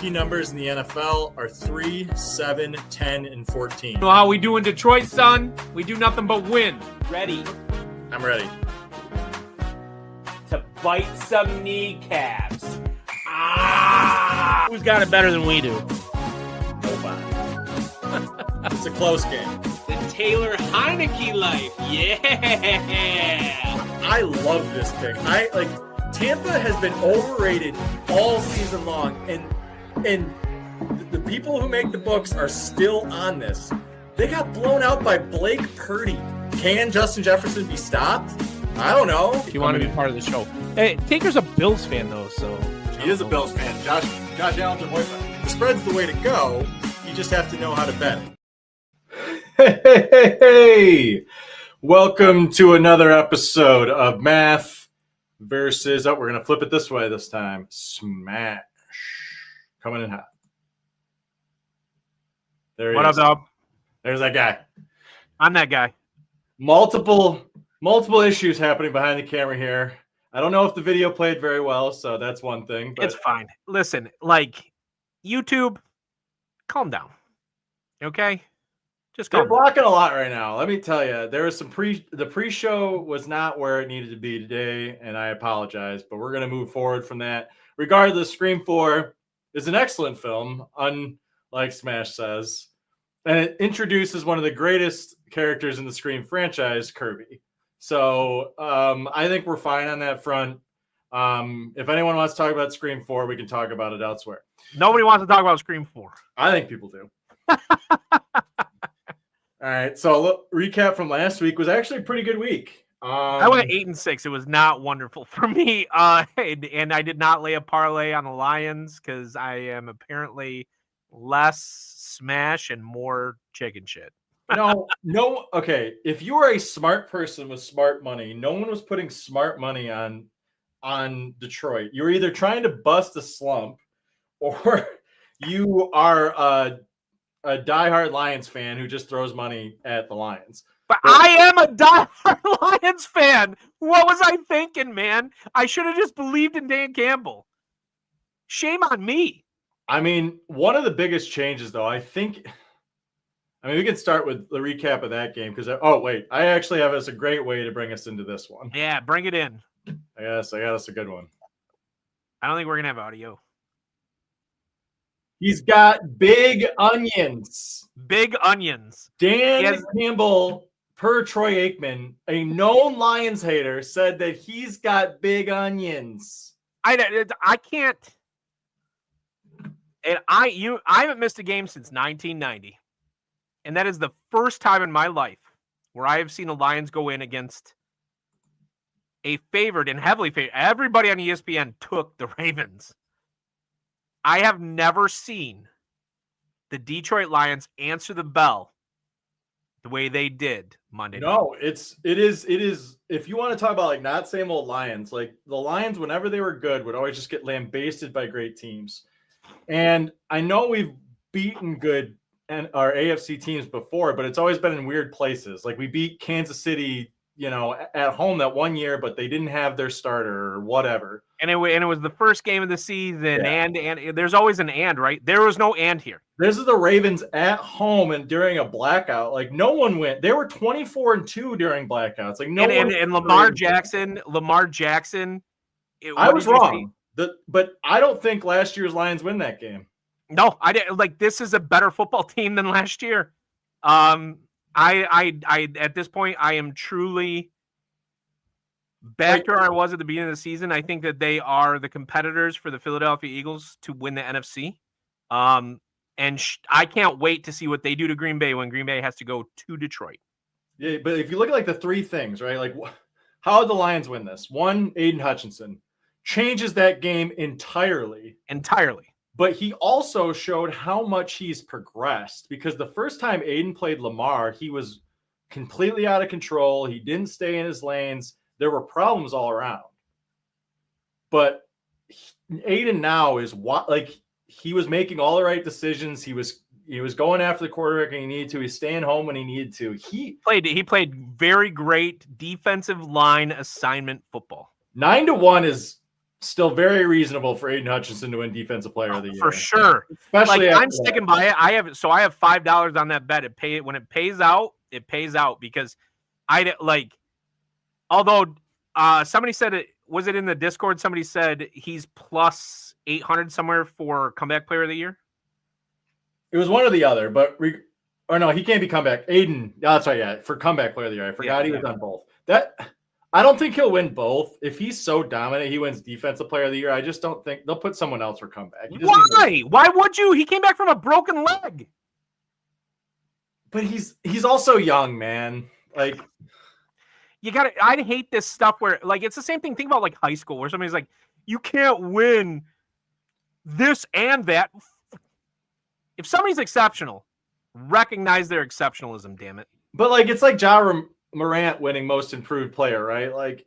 Key numbers in the NFL are 3, 7, 10, and 14. You know how we do in Detroit, son? We do nothing but win. Ready I'm ready. to bite some kneecaps. Who's got it better than we do? Nobody. It's a close game. The Taylor Heineke life. Yeah. I love this pick. Tampa has been overrated all season long, and the people who make the books are still on this. They got blown out by Blake Purdy. Can Justin Jefferson be stopped? I don't know. If you want to be part of the show. Hey, Tinker's a Bills fan, though, so. He is a Bills fan. Josh Allen's a boyfriend. The spread's the way to go. You just have to know how to bet it. Hey! Welcome to another episode of Math versus, we're going to flip it this way this time. Smash. Coming in hot. There he What up, is. dog? There's that guy. I'm that guy. Multiple issues happening behind the camera here. I don't know if the video played very well, so that's one thing. But It's fine. Listen, YouTube, calm down. Okay? Just they're calm down. blocking a lot right now. Let me tell you, there was the pre-show was not where it needed to be today, and I apologize, but we're going to move forward from that. Regardless, Scream 4 is an excellent film, unlike Smash says, and it introduces one of the greatest characters in the Scream franchise, Kirby. So I think we're fine on that front. If anyone wants to talk about Scream 4, we can talk about it elsewhere. Nobody wants to talk about Scream 4. I think people do. All right, so recap from last week was actually a pretty good week. I went 8-6. It was not wonderful for me. And I did not lay a parlay on the Lions because I am apparently less smash and more chicken shit. No. Okay, if you are a smart person with smart money, no one was putting smart money on Detroit. You're either trying to bust a slump, or you are a diehard Lions fan who just throws money at the Lions. But I am a diehard Lions fan. What was I thinking, man? I should have just believed in Dan Campbell. Shame on me. I mean, one of the biggest changes, though, we can start with the recap of that game because, I actually have us a great way to bring us into this one. Yeah, bring it in. I got us a good one. I don't think we're going to have audio. He's got big onions. Big onions. Dan Campbell, per Troy Aikman, a known Lions hater, said that he's got big onions. I can't. And I haven't missed a game since 1990. And that is the first time in my life where I have seen the Lions go in against a favored and heavily favored. Everybody on ESPN took the Ravens. I have never seen the Detroit Lions answer the bell the way they did Monday night. No, it is. If you want to talk about not same old Lions, the Lions, whenever they were good, would always just get lambasted by great teams. And I know we've beaten good and our AFC teams before, but it's always been in weird places. Like we beat Kansas City, at home that one year, but they didn't have their starter or whatever. And it was the first game of the season, Yeah. and there's always an and, right? There was no and here. This is the Ravens at home and during a blackout. Like no one went. They were 24-2 during blackouts. Like and Lamar Jackson. I was wrong. But I don't think last year's Lions win that game. No, I didn't. Like this is a better football team than last year. I at this point I am truly back to where I was at the beginning of the season. I think that they are the competitors for the Philadelphia Eagles to win the NFC. And I can't wait to see what they do to Green Bay when Green Bay has to go to Detroit. Yeah, but if you look at like the three things, right? Like how did the Lions win this? One, Aiden Hutchinson changes that game entirely. But he also showed how much he's progressed because the first time Aiden played Lamar, he was completely out of control. He didn't stay in his lanes. There were problems all around. But Aiden now is he was making all the right decisions. He was going after the quarterback when he needed to. He's staying home when he needed to. He played very great defensive line assignment football. 9-1 is still very reasonable for Aiden Hutchinson to win Defensive Player of the Year. For sure. Especially I'm sticking by it. I have $5 on that bet. When it pays out, it pays out because although somebody said it was it in the Discord, somebody said he's plus 800 somewhere for comeback player of the year. It was one or the other, but no, he can't be comeback. Aiden, that's right, yeah, for comeback player of the year. I forgot he was on both. I don't think he'll win both. If he's so dominant, he wins defensive player of the year. I just don't think they'll put someone else for comeback. Why? Why would you? He came back from a broken leg. But he's also young, man. Like I hate this stuff where it's the same thing. Think about high school where somebody's like, you can't win this and that. If somebody's exceptional, recognize their exceptionalism, damn it. But it's like Ja Morant winning most improved player, right? Like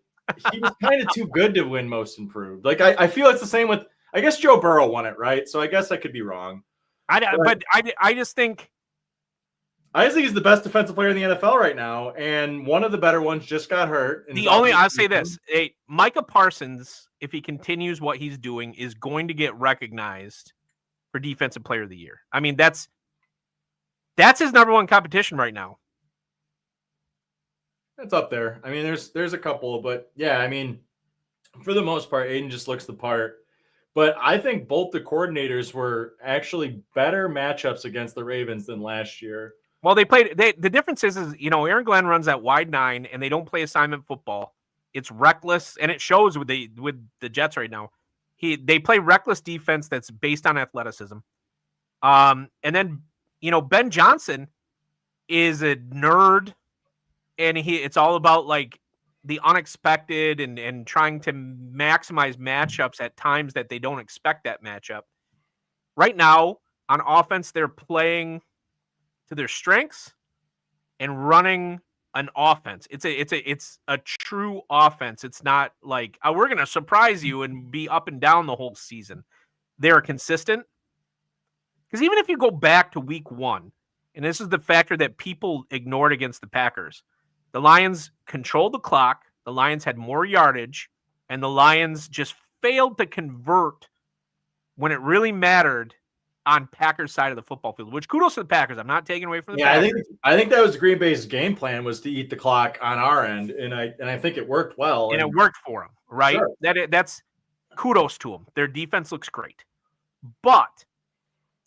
he was kind of too good to win most improved. Like I feel it's the same with, I guess Joe Burrow won it, right? So I guess I could be wrong. I just think he's the best defensive player in the NFL right now, and one of the better ones just got hurt. I'll say this: Micah Parsons, if he continues what he's doing, is going to get recognized for Defensive Player of the Year. I mean, that's his number one competition right now. It's up there. I mean, there's a couple, but yeah, I mean, for the most part, Aiden just looks the part. But I think both the coordinators were actually better matchups against the Ravens than last year. Well, the difference is Aaron Glenn runs that wide 9 and they don't play assignment football. It's reckless, and it shows with the Jets right now. They play reckless defense that's based on athleticism. And then, Ben Johnson is a nerd, and it's all about the unexpected and trying to maximize matchups at times that they don't expect that matchup. Right now, on offense, they're playing to their strengths and running an offense. It's a true offense. It's not like we're going to surprise you and be up and down the whole season. They're consistent. Because even if you go back to week 1, and this is the factor that people ignored against the Packers, the Lions controlled the clock, the Lions had more yardage, and the Lions just failed to convert when it really mattered on Packers' side of the football field, which kudos to the Packers. I'm not taking away from the Packers. I think that was Green Bay's game plan, was to eat the clock on our end, and I think it worked well. And it worked for them, right? Sure. That's kudos to them. Their defense looks great. But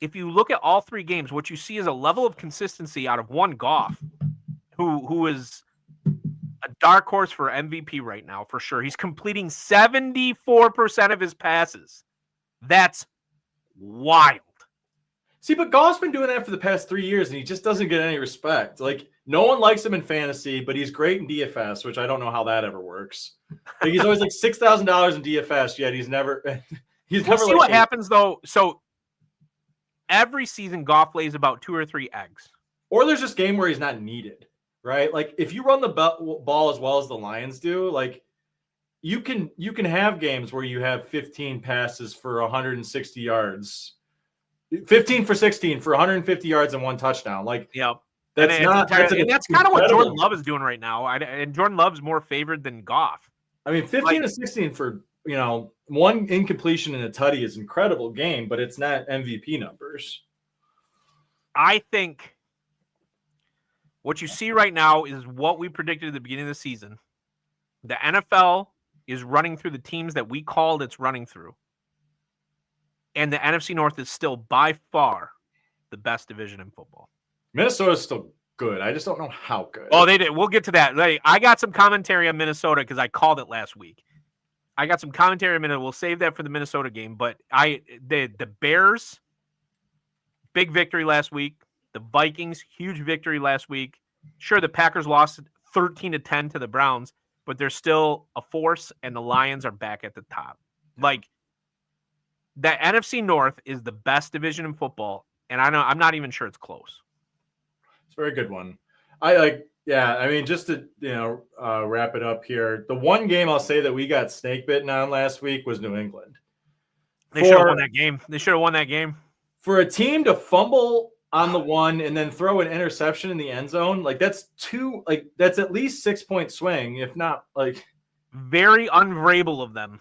if you look at all 3 games, what you see is a level of consistency out of one Goff, who is a dark horse for MVP right now, for sure. He's completing 74% of his passes. That's wild. See, but Goff's been doing that for the past 3 years, and he just doesn't get any respect. No one likes him in fantasy, but he's great in DFS, which I don't know how that ever works. He's always $6,000 in DFS, yet he's never. We'll see what happens though. So every season, Goff lays about 2 or 3 eggs. Or there's this game where he's not needed, right? If you run the ball as well as the Lions do, you can have games where you have 15 passes for 160 yards. 15 for 16 for 150 yards and 1 touchdown. Like, Yep. that's not. And that's kind of what incredible. Jordan Love is doing right now. And Jordan Love's more favored than Goff. I mean, 15 to 16 for, 1 incompletion and a tutty is incredible game, but it's not MVP numbers. I think what you see right now is what we predicted at the beginning of the season. The NFL is running through the teams that we called it's running through. And the NFC North is still by far the best division in football. Minnesota's still good. I just don't know how good. Oh, they did. We'll get to that. I got some commentary on Minnesota because I called it last week. I got some commentary on Minnesota. We'll save that for the Minnesota game. But the Bears, big victory last week. The Vikings, huge victory last week. Sure, the Packers lost 13-10 to the Browns, but they're still a force, and the Lions are back at the top. Like, the NFC North is the best division in football, and I'm not even sure it's close. It's a very good one. I mean, just to wrap it up here, the one game I'll say that we got snake bitten on last week was New England. They should have won that game. They should have won that game. For a team to fumble on the one and then throw an interception in the end zone, that's at least 6-point swing, if not very unvrable of them.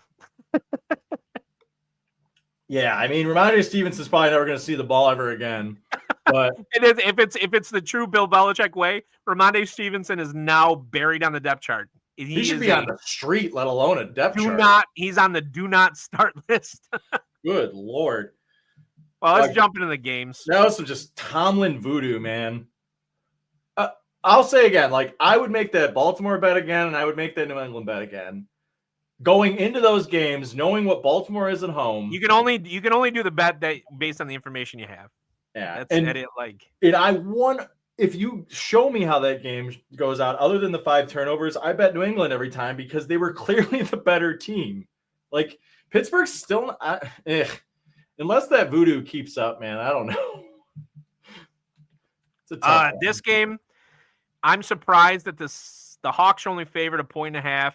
Yeah, I mean, Ramondre Stevenson's probably never going to see the ball ever again. But if it's the true Bill Belichick way, Ramondre Stevenson is now buried on the depth chart. He should be on the street, let alone a depth chart. He's on the do not start list. Good Lord. Well, let's jump into the games. That was some just Tomlin voodoo, man. I'll say again, I would make that Baltimore bet again, and I would make that New England bet again. Going into those games, knowing what Baltimore is at home, you can only do the bet that based on the information you have. Yeah, and I won. If you show me how that game goes out, other than the 5 turnovers, I bet New England every time because they were clearly the better team. Pittsburgh's still unless that voodoo keeps up, man. I don't know. It's a tough this game, I'm surprised that the Hawks are only favored 1.5.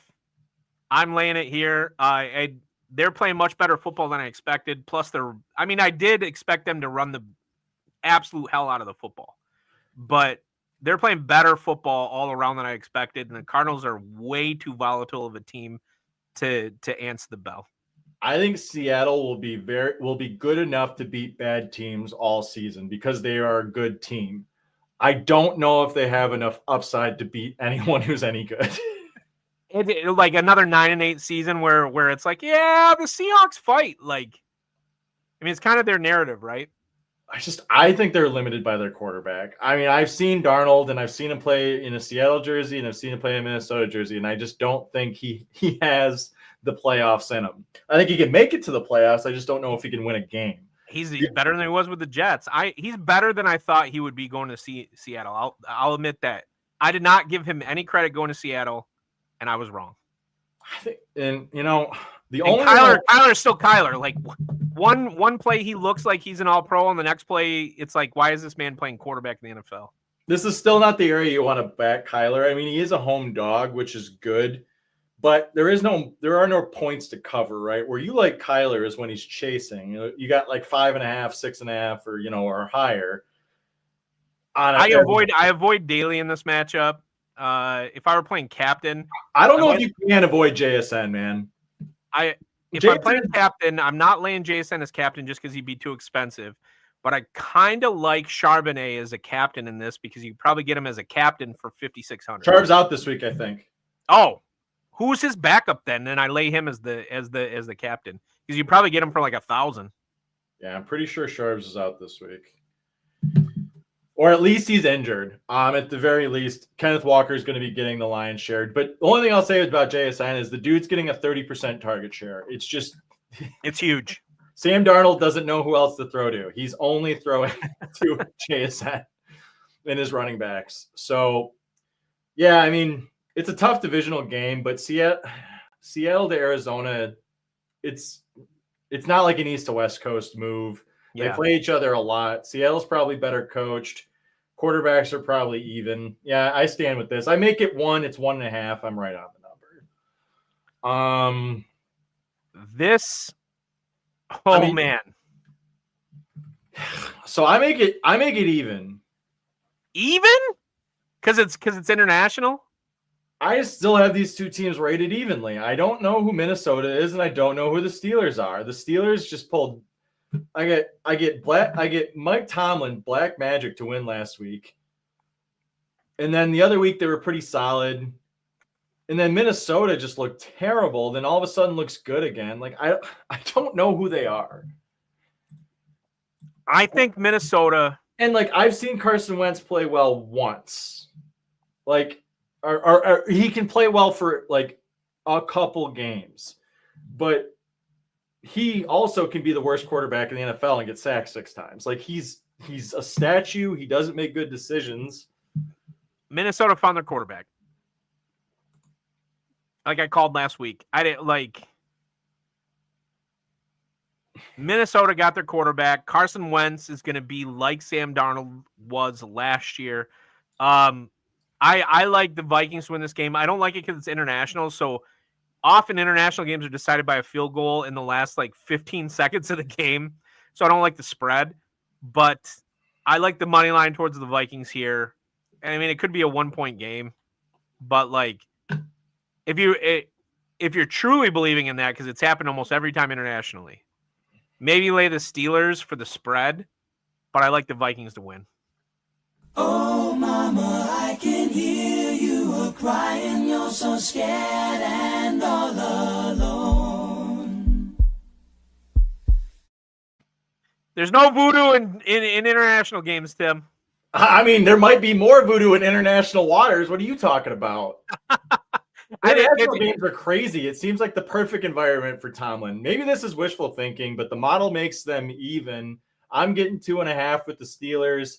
I'm laying it here. They're playing much better football than I expected. Plus, I did expect them to run the absolute hell out of the football, but they're playing better football all around than I expected. And the Cardinals are way too volatile of a team to answer the bell. I think Seattle will be good enough to beat bad teams all season because they are a good team. I don't know if they have enough upside to beat anyone who's any good. Like another 9-8 season where it's the Seahawks fight. It's kind of their narrative, right? I think they're limited by their quarterback. I mean, I've seen Darnold and I've seen him play in a Seattle jersey and I've seen him play in a Minnesota jersey, and I just don't think he has the playoffs in him. I think he can make it to the playoffs. I just don't know if he can win a game. He's better than he was with the Jets. He's better than I thought he would be going to Seattle. I'll admit that. I did not give him any credit going to Seattle, and I was wrong. I think, the only Kyler is still Kyler. One play he looks like he's an all-pro, and the next play it's why is this man playing quarterback in the NFL? This is still not the area you want to back Kyler. I mean, he is a home dog, which is good, but there are no points to cover, right? Where you like Kyler is when he's chasing. You got 5.5, 6.5, or higher. I avoid Daly in this matchup. If I were playing captain, I don't know if you can avoid JSN, man. If I'm playing captain, I'm not laying JSN as captain just because he'd be too expensive. But I kind of like Charbonnet as a captain in this because you probably get him as a captain for $5,600. Charb's out this week, I think. Oh, who's his backup then? And I lay him as the captain because you probably get him for $1,000. Yeah, I'm pretty sure Charbs is out this week. Or at least he's injured. At the very least, Kenneth Walker is going to be getting the lion's share. But the only thing I'll say about JSN is the dude's getting a 30% target share. It's huge. Sam Darnold doesn't know who else to throw to. He's only throwing to JSN in his running backs. So, yeah, I mean, it's a tough divisional game, but Seattle to Arizona, it's not like an East to West Coast move. They play each other a lot. Seattle's probably better coached. Quarterbacks are probably even. Yeah, I stand with this. I make it 1. It's 1.5. I'm right on the number. Man. So I make it even. Even? Because it's international? I still have these two teams rated evenly. I don't know who Minnesota is, and I don't know who the Steelers are. The Steelers just pulled. I get Mike Tomlin Black Magic to win last week, and then the other week they were pretty solid, and then Minnesota just looked terrible. Then all of a sudden looks good again. Like I don't know who they are. I think Minnesota. And like I've seen Carson Wentz play well once, like. Or he can play well for like a couple games, but he also can be the worst quarterback in the NFL and get sacked 6 times. Like he's a statue. He doesn't make good decisions. Minnesota found their quarterback. Like I called last week. I didn't like Minnesota got their quarterback. Carson Wentz is going to be like Sam Darnold was last year. I like the Vikings to win this game. I don't like it because it's international. So often international games are decided by a field goal in the last like 15 seconds of the game. So I don't like the spread, but I like the money line towards the Vikings here. And I mean, it could be a 1-point game, but like if you're truly believing in that, because it's happened almost every time internationally, maybe lay the Steelers for the spread, but I like the Vikings to win. Oh, mama, I can hear you crying. You're so scared and all alone. There's no voodoo in international games, Tim. I mean, there might be more voodoo in international waters. What are you talking about? International games are crazy. It seems like the perfect environment for Tomlin. Maybe this is wishful thinking, but the model makes them even. I'm getting 2.5 with the Steelers.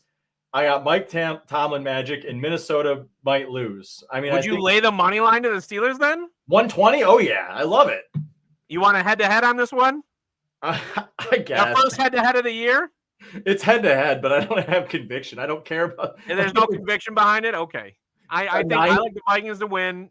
I got Mike Tomlin Magic, and Minnesota might lose. I mean, would you lay the money line to the Steelers then? 120? Oh yeah, I love it. You want a head-to-head on this one? I guess. Our first head-to-head of the year? It's head-to-head, but I don't have conviction. I don't care about. And there's no conviction behind it. Okay, I think I like the Vikings to win.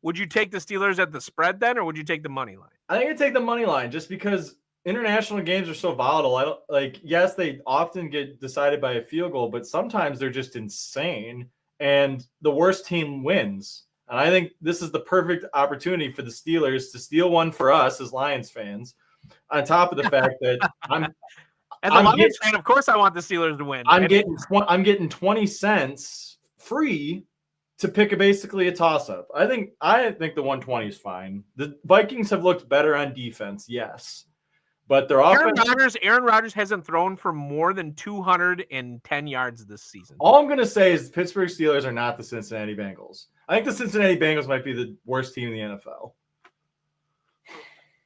Would you take the Steelers at the spread then, or would you take the money line? I think I'd take the money line just because international games are so volatile. I don't like. Yes, they often get decided by a field goal, but sometimes they're just insane, and the worst team wins. And I think this is the perfect opportunity for the Steelers to steal one for us as Lions fans. On top of the fact that as a Lions fan, of course, I want the Steelers to win. I'm getting 20 cents free to pick basically a toss-up. I think the 120 is fine. The Vikings have looked better on defense, yes. But their offense. Aaron Rodgers hasn't thrown for more than 210 yards this season. All I'm going to say is the Pittsburgh Steelers are not the Cincinnati Bengals. I think the Cincinnati Bengals might be the worst team in the NFL.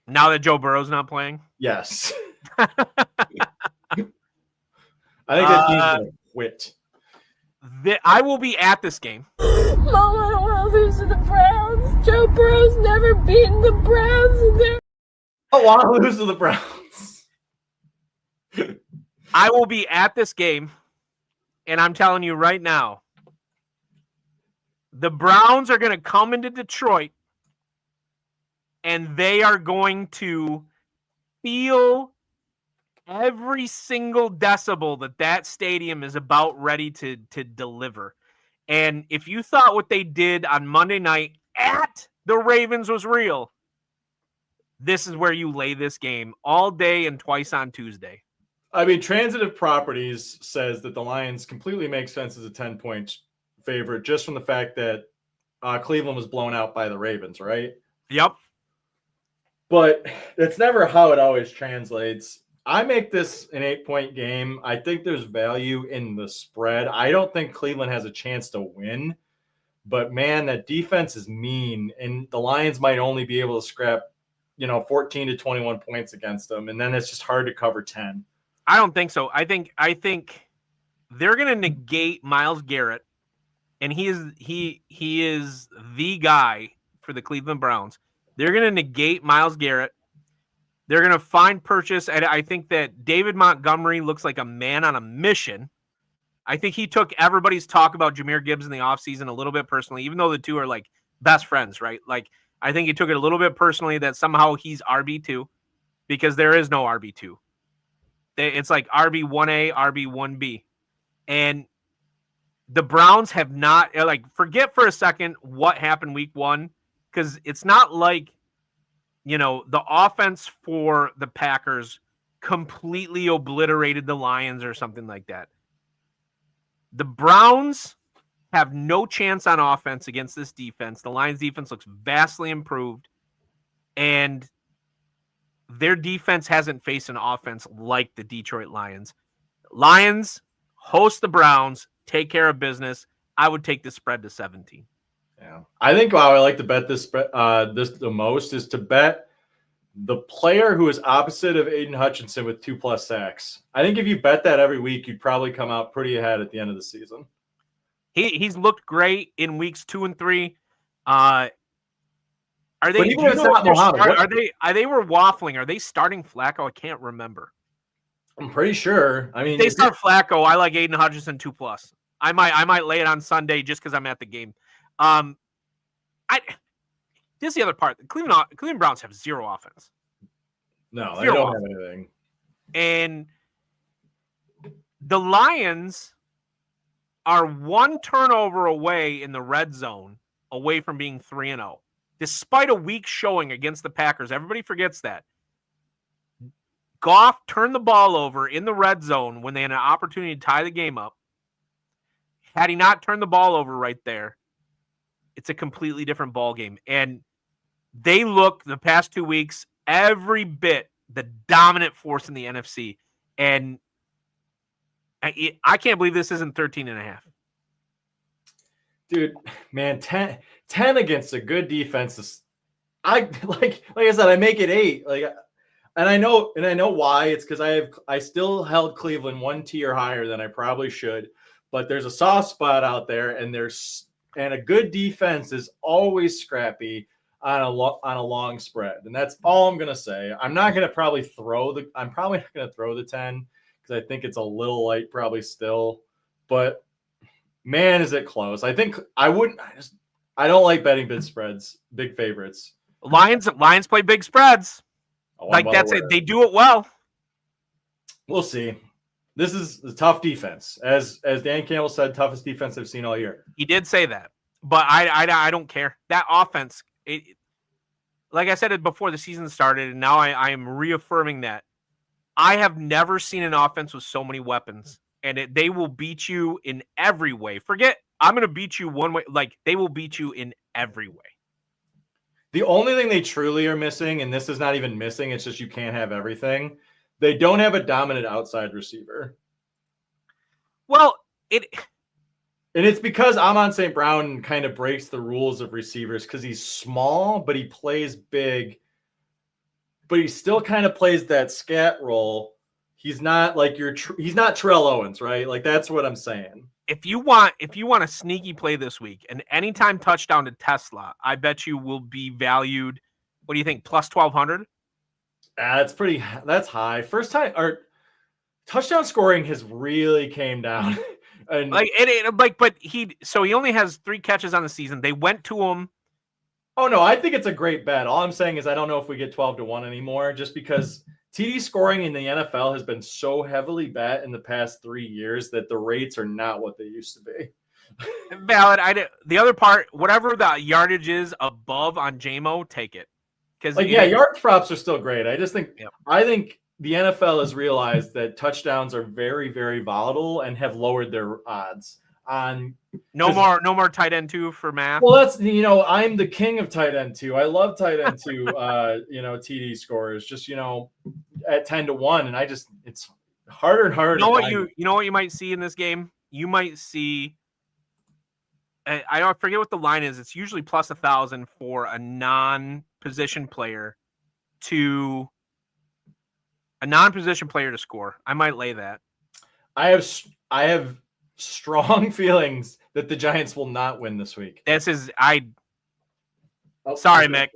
Now that Joe Burrow's not playing? Yes. I think that team's going to quit. I will be at this game. Mom, I don't want to lose to the Browns. Joe Burrow's never beaten the Browns in their... I want to lose to the Browns. I will be at this game, and I'm telling you right now, the Browns are going to come into Detroit, and they are going to feel every single decibel that stadium is about ready to deliver. And if you thought what they did on Monday night at the Ravens was real, this is where you lay this game all day and twice on Tuesday. I mean, Transitive Properties says that the Lions completely make sense as a 10-point favorite just from the fact that Cleveland was blown out by the Ravens, right? Yep. But that's never how it always translates. I make this an 8-point game. I think there's value in the spread. I don't think Cleveland has a chance to win. But, man, that defense is mean. And the Lions might only be able to scrap 14 to 21 points against them, and then it's just hard to cover 10. I don't think so. I think they're going to negate Myles Garrett, and he is the guy for the Cleveland Browns. They're going to negate Myles Garrett. They're going to find purchase, and I think that David Montgomery looks like a man on a mission. I think he took everybody's talk about Jahmyr Gibbs in the offseason a little bit personally, even though the two are like best friends, right? Like, I think he took it a little bit personally that somehow he's RB2 because there is no RB2. It's like RB1A, RB1B. And the Browns have not, like, forget for a second what happened week 1, because it's not like, the offense for the Packers completely obliterated the Lions or something like that. The Browns have no chance on offense against this defense. The Lions defense looks vastly improved, and their defense hasn't faced an offense like the Detroit Lions. Lions host the Browns, take care of business. I would take the spread to 17. Yeah, I think I like to bet this the most is to bet the player who is opposite of Aiden Hutchinson with 2+ sacks. I think if you bet that every week, you'd probably come out pretty ahead at the end of the season. He's looked great in weeks 2 and 3. Are they? But even if it's not Mohamed, Are they were waffling? Are they starting Flacco? I can't remember. I'm pretty sure. I mean, If they start Flacco, I like Aiden Hutchinson 2+. I might lay it on Sunday just because I'm at the game. This is the other part. Cleveland Browns have zero offense. No, they Zero don't offense. have anything. And the Lions are 1 turnover away in the red zone away from being 3-0. Despite a weak showing against the Packers, everybody forgets that. Goff turned the ball over in the red zone when they had an opportunity to tie the game up. Had he not turned the ball over right there, it's a completely different ball game. And they look the past 2 weeks every bit the dominant force in the NFC. And I can't believe this isn't 13.5. Dude, man, 10 against a good defense is like I said, I make it 8. And I know why. It's because I still held Cleveland 1 tier higher than I probably should. But there's a soft spot out there, and a good defense is always scrappy on a long spread, and that's all I'm gonna say. I'm not gonna probably I'm probably not gonna throw the 10 because I think it's a little light probably still. But man, is it close? I think I don't like betting big favorites. Lions play big spreads. Oh, Like that's it. They do it well. We'll see. This is a tough defense. As Dan Campbell said, toughest defense I've seen all year. He did say that, but I don't care. That offense, like I said it before the season started, and now I am reaffirming that. I have never seen an offense with so many weapons, and they will beat you in every way. Forget I'm going to beat you one way. Like, they will beat you in every way. The only thing they truly are missing, and this is not even missing, it's just you can't have everything. They don't have a dominant outside receiver. Well, and it's because Amon St. Brown kind of breaks the rules of receivers because he's small, but he plays big. But he still kind of plays that scat role. He's not like he's not Terrell Owens, right? Like, that's what I'm saying. If you want a sneaky play this week, an anytime touchdown to Tesla, I bet you will be valued. What do you think? Plus 1,200? That's high. First time or touchdown scoring has really came down. And but he only has 3 catches on the season. They went to him. Oh no, I think it's a great bet. All I'm saying is I don't know if we get 12-1 anymore, just because TD scoring in the NFL has been so heavily bet in the past 3 years that the rates are not what they used to be. Valid. The other part, whatever the yardage is above on JMO, take it. Because yard props are still great. I just think I think the NFL has realized that touchdowns are very, very volatile and have lowered their odds on. No more tight end 2 for math. Well, that's I'm the king of tight end 2. I love tight end 2. TD scores just at 10-1, and it's harder and harder. You know what you might see in this game? You might see. I don't forget what the line is. It's usually plus 1,000 for a non-position player to score. I might lay that. I have strong feelings that the Giants will not win this week. Sorry, Mick.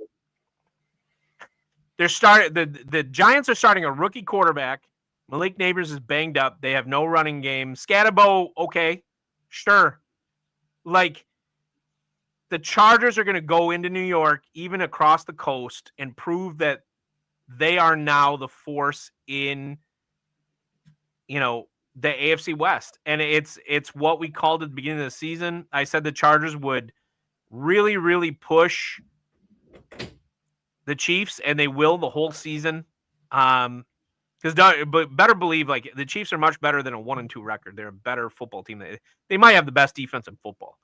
The Giants are starting a rookie quarterback. Malik Neighbors is banged up. They have no running game. Scatterbo, okay, sure. Like, the Chargers are going to go into New York, even across the coast, and prove that they are now the force in the AFC West. And it's what we called at the beginning of the season. I said the Chargers would really, really push the Chiefs, and they will the whole season. But better believe, like, the Chiefs are much better than a 1-2 record. They're a better football team. They might have the best defense in football.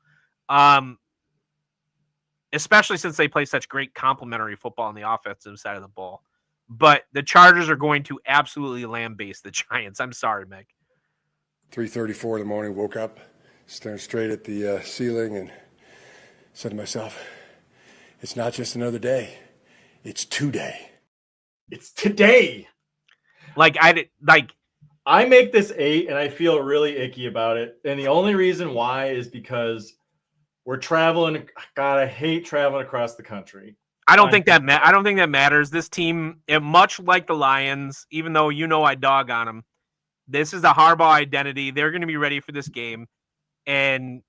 Especially since they play such great complementary football on the offensive side of the ball. But the Chargers are going to absolutely lambaste the Giants. I'm sorry, Meg. 3:34 in the morning, woke up, staring straight at the ceiling, and said to myself, it's not just another day, it's today. It's today. I make this 8, and I feel really icky about it. And the only reason why is because we're traveling. God, I hate traveling across the country. I don't think that matters. This team, much like the Lions, even though I dog on them, this is a Harbaugh identity. They're going to be ready for this game. And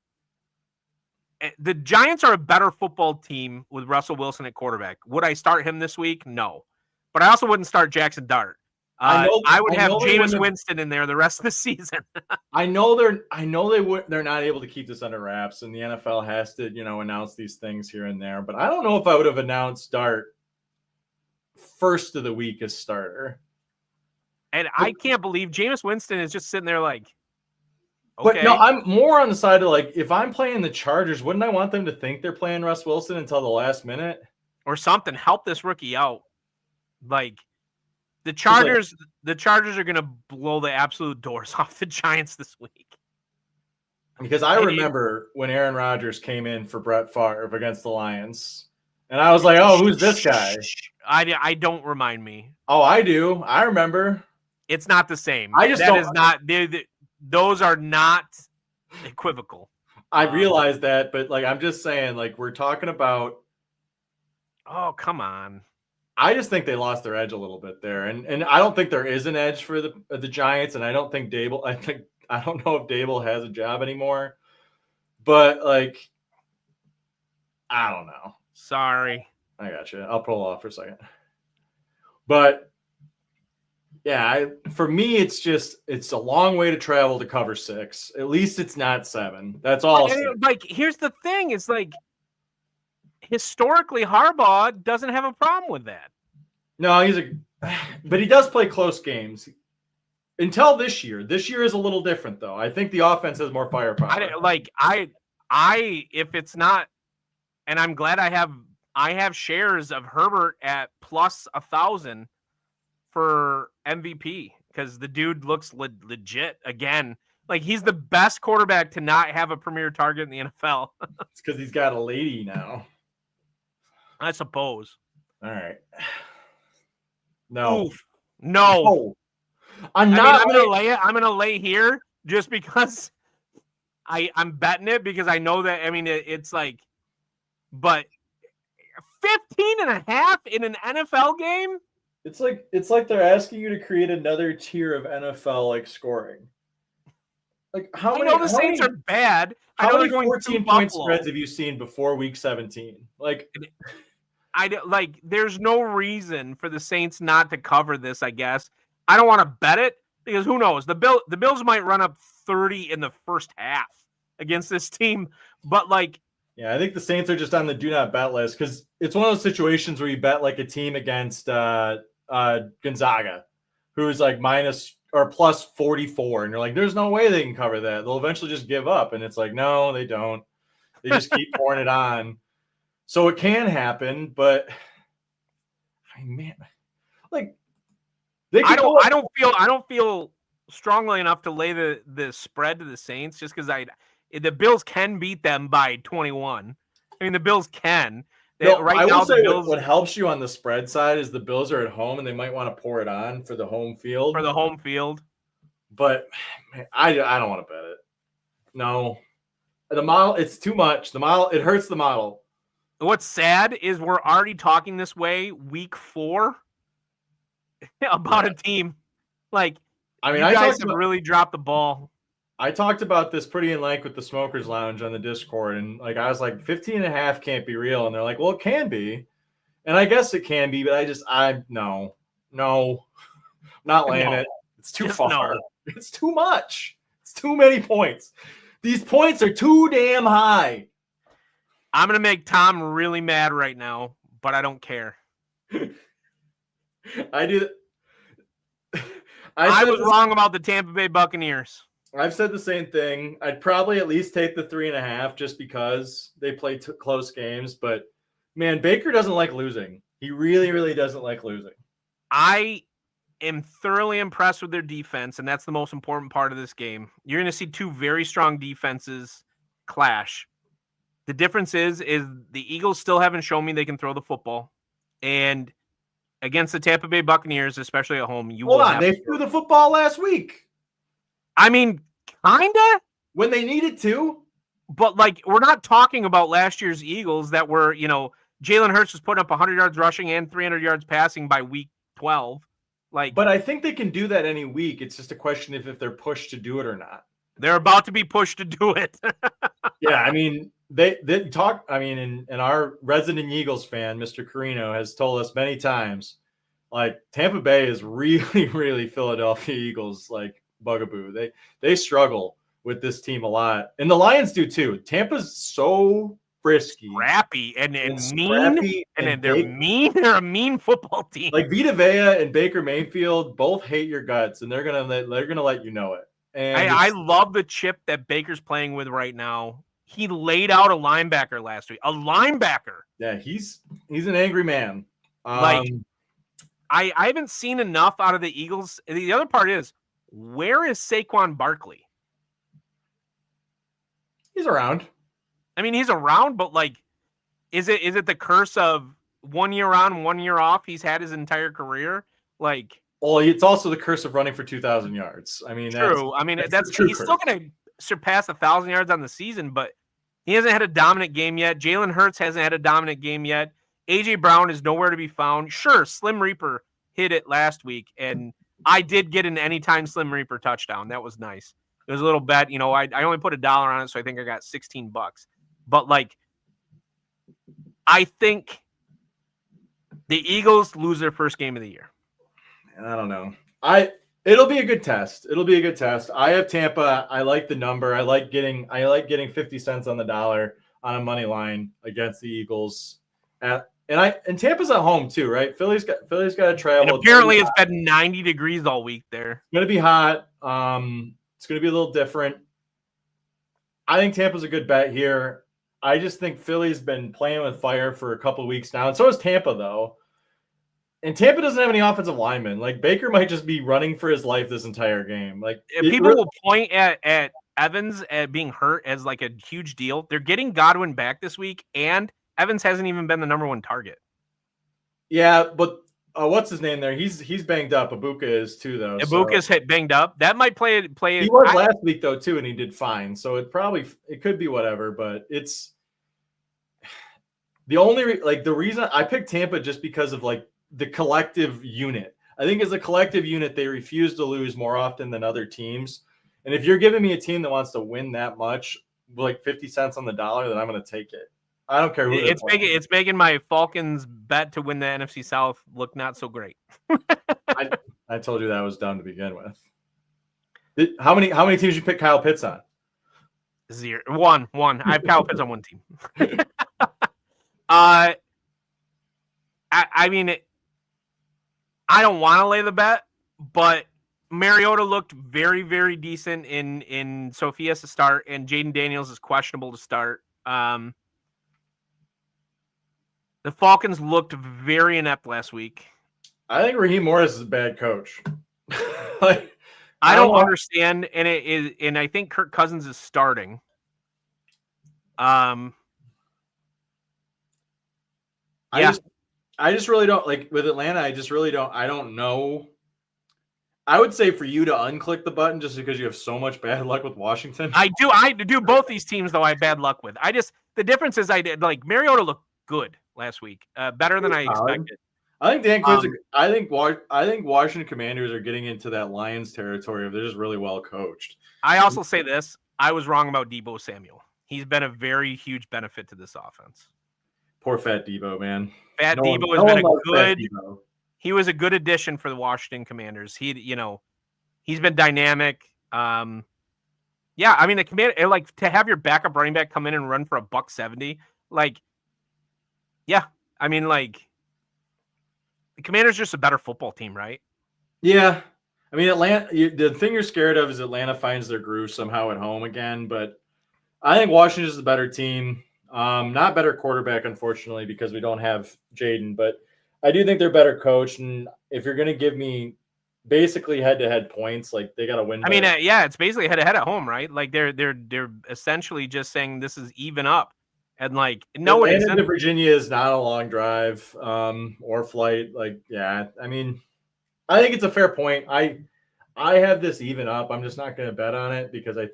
the Giants are a better football team with Russell Wilson at quarterback. Would I start him this week? No. But I also wouldn't start Jackson Dart. I would have Jameis Winston in there the rest of the season. I know they're not able to keep this under wraps, and the NFL has to, announce these things here and there. But I don't know if I would have announced Dart first of the week as starter. And I can't believe Jameis Winston is just sitting there like, okay. But no, I'm more on the side of, like, if I'm playing the Chargers, wouldn't I want them to think they're playing Russ Wilson until the last minute? Or something. Help this rookie out. Like, the Chargers are going to blow the absolute doors off the Giants this week. Because I remember when Aaron Rodgers came in for Brett Favre against the Lions. And I was like, oh, who's this guy? I don't remind me. Oh, I do. I remember. It's not the same. Those are not equivocal. I realize that, but, like, I'm just saying, like, we're talking about. Oh, come on. I just think they lost their edge a little bit there, and I don't think there is an edge for the Giants, and I don't think Dable. I don't know if Dable has a job anymore, but, like, I don't know. Sorry, I got you. I'll pull off for a second, but yeah, for me, it's a long way to travel to cover 6. At least it's not 7. That's all. Like, here's the thing: it's like, historically, Harbaugh doesn't have a problem with that. No, but he does play close games until this year. This year is a little different, though. I think the offense has more firepower. If it's not, and I'm glad I have shares of Herbert at plus 1,000 for MVP, because the dude looks legit again. Like, he's the best quarterback to not have a premier target in the NFL. It's because he's got a lady now. I suppose. All right. No. Oof. No. I'm gonna lay here just because I'm betting it, because I know that, it's like, but 15.5 in an NFL game? It's like they're asking you to create another tier of NFL, like, scoring. Like, I know the Saints are bad. How many 14-point spreads have you seen before week 17? Like, there's no reason for the Saints not to cover this, I guess. I don't want to bet it, because who knows? The Bills might run up 30 in the first half against this team, but, like, yeah, I think the Saints are just on the do not bet list, because it's one of those situations where you bet, like, a team against Gonzaga, who's like minus or plus 44, and you're like, there's no way they can cover that. They'll eventually just give up, and it's like, no, they don't. They just keep pouring it on. So it can happen, but man, like, I don't feel strongly enough to lay the spread to the Saints, just because the Bills can beat them by 21. I mean, the Bills can. What helps you on the spread side is the Bills are at home, and they might want to pour it on for the home field. But man, I don't want to bet it. No, the model, it's too much. The model, it hurts the model. What's sad is we're already talking this way week 4 about a team. Like, you guys have really dropped the ball. I talked about this pretty in length with the Smokers Lounge on the Discord, and, like, I was like, 15.5 can't be real, and they're like, well, it can be, and I guess it can be, but no, not laying it. It's too far. It's too much. It's too many points. These points are too damn high. I'm going to make Tom really mad right now, but I don't care. I do. I was wrong about the Tampa Bay Buccaneers. I've said the same thing. I'd probably at least take the 3.5 just because they play close games. But man, Baker doesn't like losing. He really, really doesn't like losing. I am thoroughly impressed with their defense, and that's the most important part of this game. You're going to see two very strong defenses clash. The difference is the Eagles still haven't shown me they can throw the football. And against the Tampa Bay Buccaneers, especially at home, they threw the football last week. I mean, kinda when they needed to, but like we're not talking about last year's Eagles that were, Jalen Hurts was putting up 100 yards rushing and 300 yards passing by week 12. But I think they can do that any week. It's just a question if they're pushed to do it or not. They're about to be pushed to do it. Yeah, I mean, they talk. I mean, and our resident Eagles fan, Mr. Carino, has told us many times, like Tampa Bay is really, really Philadelphia Eagles like bugaboo. They struggle with this team a lot, and the Lions do too. Tampa's so frisky, scrappy, and mean, scrappy, and they're mean. They're a mean football team. Like Vita Vea and Baker Mayfield both hate your guts, and they're gonna let you know it. And I love the chip that Baker's playing with right now. He laid out a linebacker last week. A linebacker. Yeah, he's an angry man. I haven't seen enough out of the Eagles. The other part is, where is Saquon Barkley? He's around. I mean, he's around, but like, is it the curse of 1 year on, 1 year off? He's had his entire career. Like, well, it's also the curse of running for 2,000 yards. I mean, true. That's true. He's still going to surpass 1,000 yards on the season, but he hasn't had a dominant game yet. Jalen Hurts hasn't had a dominant game yet. AJ Brown is nowhere to be found. Sure, Slim Reaper hit it last week, and I did get an anytime Slim Reaper touchdown. That was nice. It was a little bet. I only put $1 on it, so I think I got $16. But like, I think the Eagles lose their first game of the year. I don't know. It'll be a good test. I have Tampa. I like the number. I like getting 50 cents on the dollar on a money line against the Eagles. And Tampa's at home too, right? Philly's got to travel. And apparently it's been 90 degrees all week there. It's gonna be hot. It's gonna be a little different. I think Tampa's a good bet here. I just think Philly's been playing with fire for a couple of weeks now, and so is Tampa though. And Tampa doesn't have any offensive linemen. Like Baker might just be running for his life this entire game. Like people will point at Evans at being hurt as like a huge deal. They're getting Godwin back this week, and Evans hasn't even been the number one target. Yeah, but what's his name there? He's banged up. Ibuka is too though. Ibuka's banged up. That might play. He was last week though too, and he did fine. So it could be whatever. But it's the only the reason I picked Tampa just because of like the collective unit. I think as a collective unit, they refuse to lose more often than other teams. And if you're giving me a team that wants to win that much, like 50 cents on the dollar, then I'm going to take it. I don't care who it's making my Falcons bet to win the NFC South look not so great. I told you that was dumb to begin with. How many teams you pick Kyle Pitts on? 0. One. I have Kyle Pitts on one team. I mean, I don't want to lay the bet, but Mariota looked very, very decent in Sophia's to start, and Jaden Daniels is questionable to start. The Falcons looked very inept last week. I think Raheem Morris is a bad coach. I don't understand, and I think Kirk Cousins is starting. I just really don't like with Atlanta. I don't know. I would say for you to unclick the button just because you have so much bad luck with Washington. I do both these teams though. I have bad luck with. The difference is I did like Mariota looked good last week, better than I expected. I think Dan Quinn's. I think Washington Commanders are getting into that Lions territory of they're just really well coached. I also say this: I was wrong about Deebo Samuel. He's been a very huge benefit to this offense. Poor fat Deebo, man. Deebo has been a good. He was a good addition for the Washington Commanders. He He's been dynamic. Yeah, I mean, the Commander, like, to have your backup running back come in and run for $170, like, yeah, I mean, like, the Commanders just a better football team, right? Yeah. I mean, the thing you're scared of is Atlanta finds their groove somehow at home again, but I think Washington is the better team. Not better quarterback, unfortunately, because we don't have Jaden, but I do think they're better coached. And if you're going to give me basically head-to-head points, like they got to win. I mean, yeah, it's basically head-to-head at home, right? Like they're essentially just saying this is even up, and like no, it isn't. To Virginia is not a long drive or flight. Like, yeah, I mean, I think it's a fair point. I have this even up. I'm just not going to bet on it because I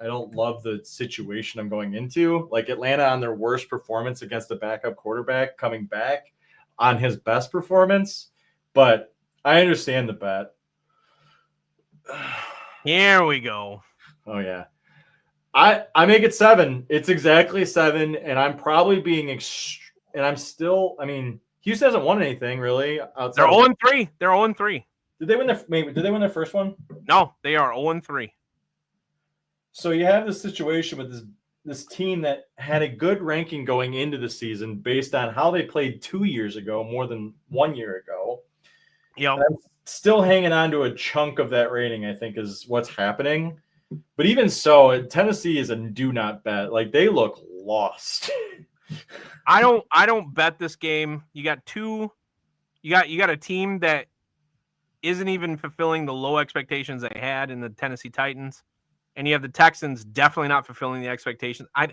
don't love the situation I'm going into. Like Atlanta on their worst performance against a backup quarterback coming back on his best performance, but I understand the bet. Here we go. Oh yeah. I make it 7. It's exactly 7, and I'm probably being and I'm still, I mean, Houston hasn't won anything really. They're 0-3. They're 0-3. Did they win their first one? No, they are 0-3. So you have this situation with this team that had a good ranking going into the season based on how they played 2 years ago, more than 1 year ago. Yeah. I'm still hanging on to a chunk of that rating, I think, is what's happening. But even so, Tennessee is a do not bet. Like they look lost. I don't bet this game. You got a team that isn't even fulfilling the low expectations they had in the Tennessee Titans. And you have the Texans definitely not fulfilling the expectations. I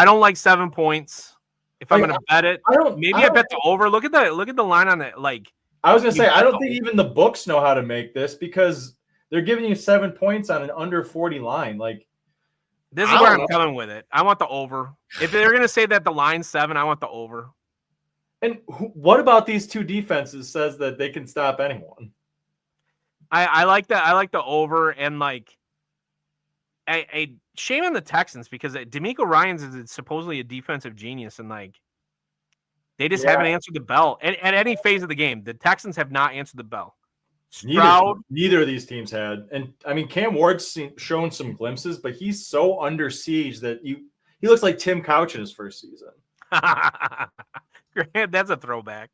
don't like 7 points. If I'm going to bet it, I bet the over. Look at the line on it. Like I was going to say, I don't think even the books know how to make this because they're giving you 7 points on an under 40 line. Like this is where I'm coming with it. I want the over. If they're going to say that the line's 7, I want the over. And what about these two defenses says that they can stop anyone? I like that. I like the over and like. A shame on the Texans because DeMeco Ryans is supposedly a defensive genius and like they just haven't answered the bell at any phase of the game. The Texans have not answered the bell. Stroud, neither of these teams had, and I mean Cam Ward's shown some glimpses, but he's so under siege that he looks like Tim Couch in his first season. That's a throwback.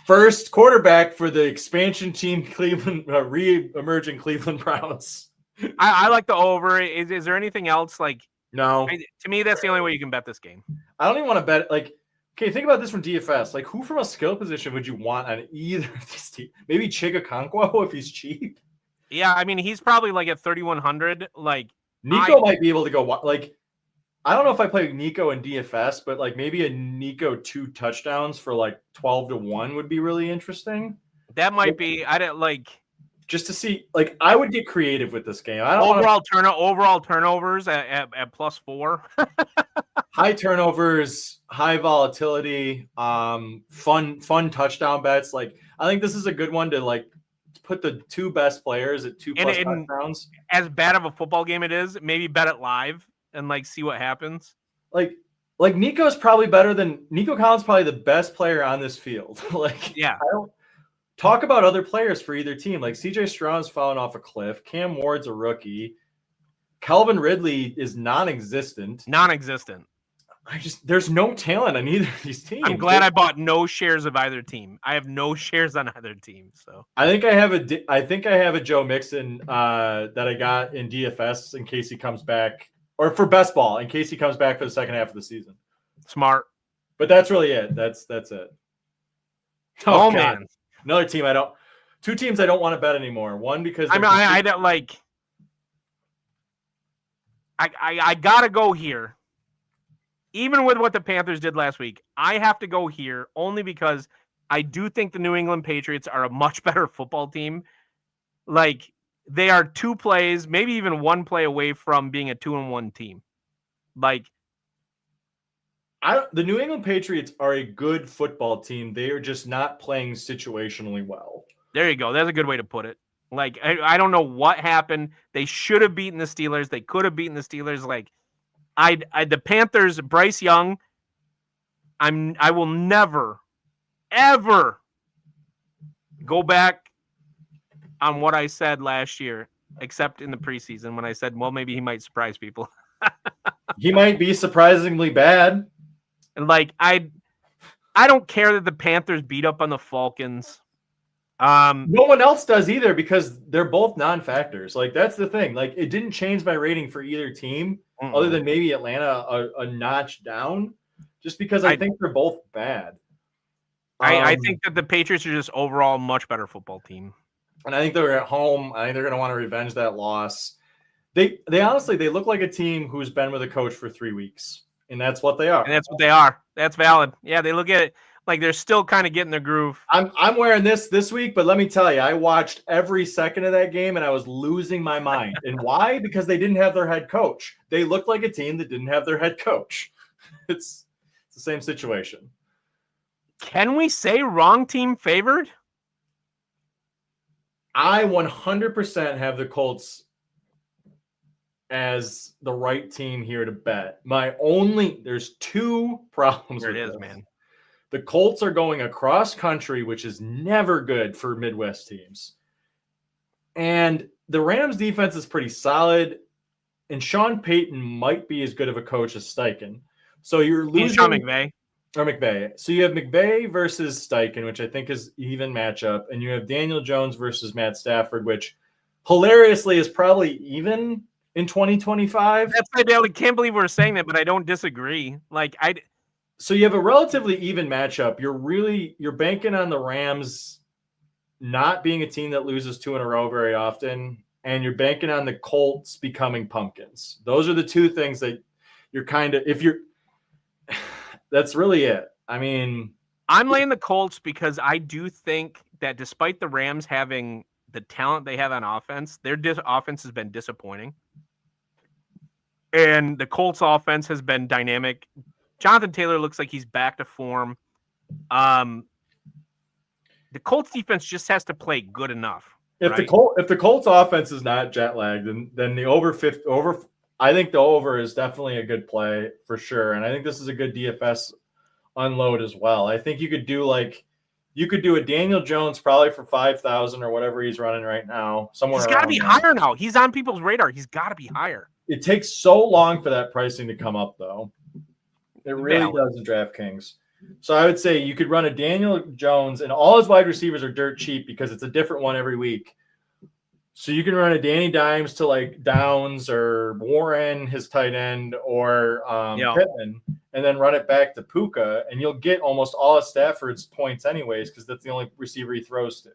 First quarterback for the expansion team, Cleveland re-emerging Cleveland Browns. I like the over. Is there anything else? Like, no. To me, that's the only way you can bet this game. I don't even want to bet. Like, okay, think about this from DFS. Like, who from a skill position would you want on either of these teams? Maybe Chigakonkwo if he's cheap. Yeah, I mean, he's probably like at 3,100. Like, Nico might be able to go. Like, I don't know if I play Nico in DFS, but like maybe a Nico 2 touchdowns for like 12-1 would be really interesting. That might be. I don't like. Just to see, like, I would get creative with this game. I don't overall turnovers at +4. High turnovers, high volatility, fun touchdown bets. Like, I think this is a good one to like put the 2 best players at 2+ touchdowns. As bad of a football game it is, maybe bet it live and like see what happens. Like Nico's probably better than Nico Collins. Probably the best player on this field. Like, yeah, I don't. Talk about other players for either team. Like CJ Stroud's fallen off a cliff. Cam Ward's a rookie. Calvin Ridley is non-existent. There's no talent on either of these teams. I'm glad I bought no shares of either team. I have no shares on either team. So I think I have a Joe Mixon that I got in DFS in case he comes back, or for best ball in case he comes back for the second half of the season. Smart. But that's really it. That's it. Oh man. Another team two teams I don't want to bet anymore. One because I don't like. I gotta go here. Even with what the Panthers did last week, I have to go here only because I do think the New England Patriots are a much better football team. Like they are 2 plays, maybe even 1 play away from being a 2-1 team. Like. The New England Patriots are a good football team. They are just not playing situationally well. There you go. That's a good way to put it. Like, I don't know what happened. They should have beaten the Steelers. They could have beaten the Steelers. Like, the Panthers, Bryce Young, I will never, ever go back on what I said last year, except in the preseason when I said, well, maybe he might surprise people. He might be surprisingly bad. And like I don't care that the Panthers beat up on the Falcons. No one else does either because they're both non-factors. Like that's the thing. Like it didn't change my rating for either team, other than maybe Atlanta a notch down, just because I think they're both bad. I think that the Patriots are just overall a much better football team. And I think they're at home. I think they're going to want to revenge that loss. They honestly, they look like a team who's been with a coach for 3 weeks, and that's what they are. And that's what they are. That's valid. Yeah, they look at it like they're still kind of getting their groove. I'm wearing this week, but let me tell you, I watched every second of that game, and I was losing my mind. And why? Because they didn't have their head coach. They looked like a team that didn't have their head coach. It's the same situation. Can we say wrong team favored? I 100% have the Colts as the right team here to bet. There's two problems. There with it is, this. man. The Colts are going across country, which is never good for Midwest teams. And the Rams defense is pretty solid. And Sean Payton might be as good of a coach as Steichen. So you're losing Sean McVay. Or McVay. So you have McVay versus Steichen, which I think is even matchup. And you have Daniel Jones versus Matt Stafford, which hilariously is probably even in 2025. I can't believe we're saying that, but I don't disagree. So you have a relatively even matchup. You're banking on the Rams not being a team that loses 2 in a row very often, and you're banking on the Colts becoming pumpkins. Those are the two things that you're that's really it. I mean, I'm laying the Colts because I do think that despite the Rams having the talent they have on offense, their offense has been disappointing. And the Colts offense has been dynamic. Jonathan Taylor looks like he's back to form. The Colts defense just has to play good enough. If the Colts offense is not jet lagged, then the over I think the over is definitely a good play for sure. And I think this is a good DFS unload as well. I think you could do a Daniel Jones probably for 5,000 or whatever he's running right now. Somewhere he's got to be higher now. He's on people's radar. He's got to be higher. It takes so long for that pricing to come up, though. It really does in DraftKings. So I would say you could run a Daniel Jones, and all his wide receivers are dirt cheap because it's a different one every week. So you can run a Danny Dimes to like Downs or Warren, his tight end, or Pittman, and then run it back to Puka, and you'll get almost all of Stafford's points anyways because that's the only receiver he throws to.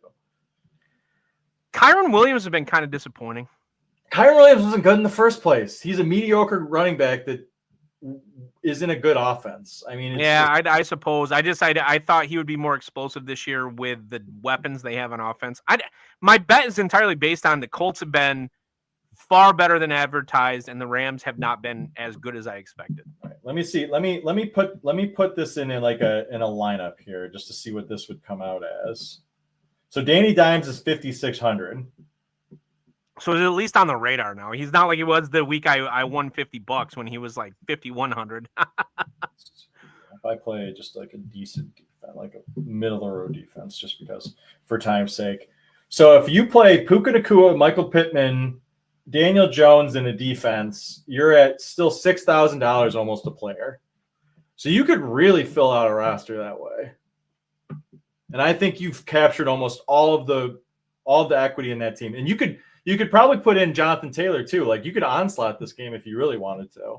Kyron Williams has been kind of disappointing. Kyron Williams wasn't good in the first place. He's a mediocre running back that isn't a good offense. I mean, I suppose. I thought he would be more explosive this year with the weapons they have on offense. My bet is entirely based on the Colts have been far better than advertised, and the Rams have not been as good as I expected. All right, let me see. Let me put this in a lineup here just to see what this would come out as. So Danny Dimes is 5,600. So he's at least on the radar now. He's not like he was the week I won $50 when he was like 5,100. If I play just like a decent defense, like a middle of the road defense, just because for time's sake. So if you play Puka Nacua, Michael Pittman, Daniel Jones in a defense, you're at still $6,000 almost a player. So you could really fill out a roster that way. And I think you've captured almost all of the equity in that team. And you could probably put in Jonathan Taylor too. Like you could onslaught this game if you really wanted to.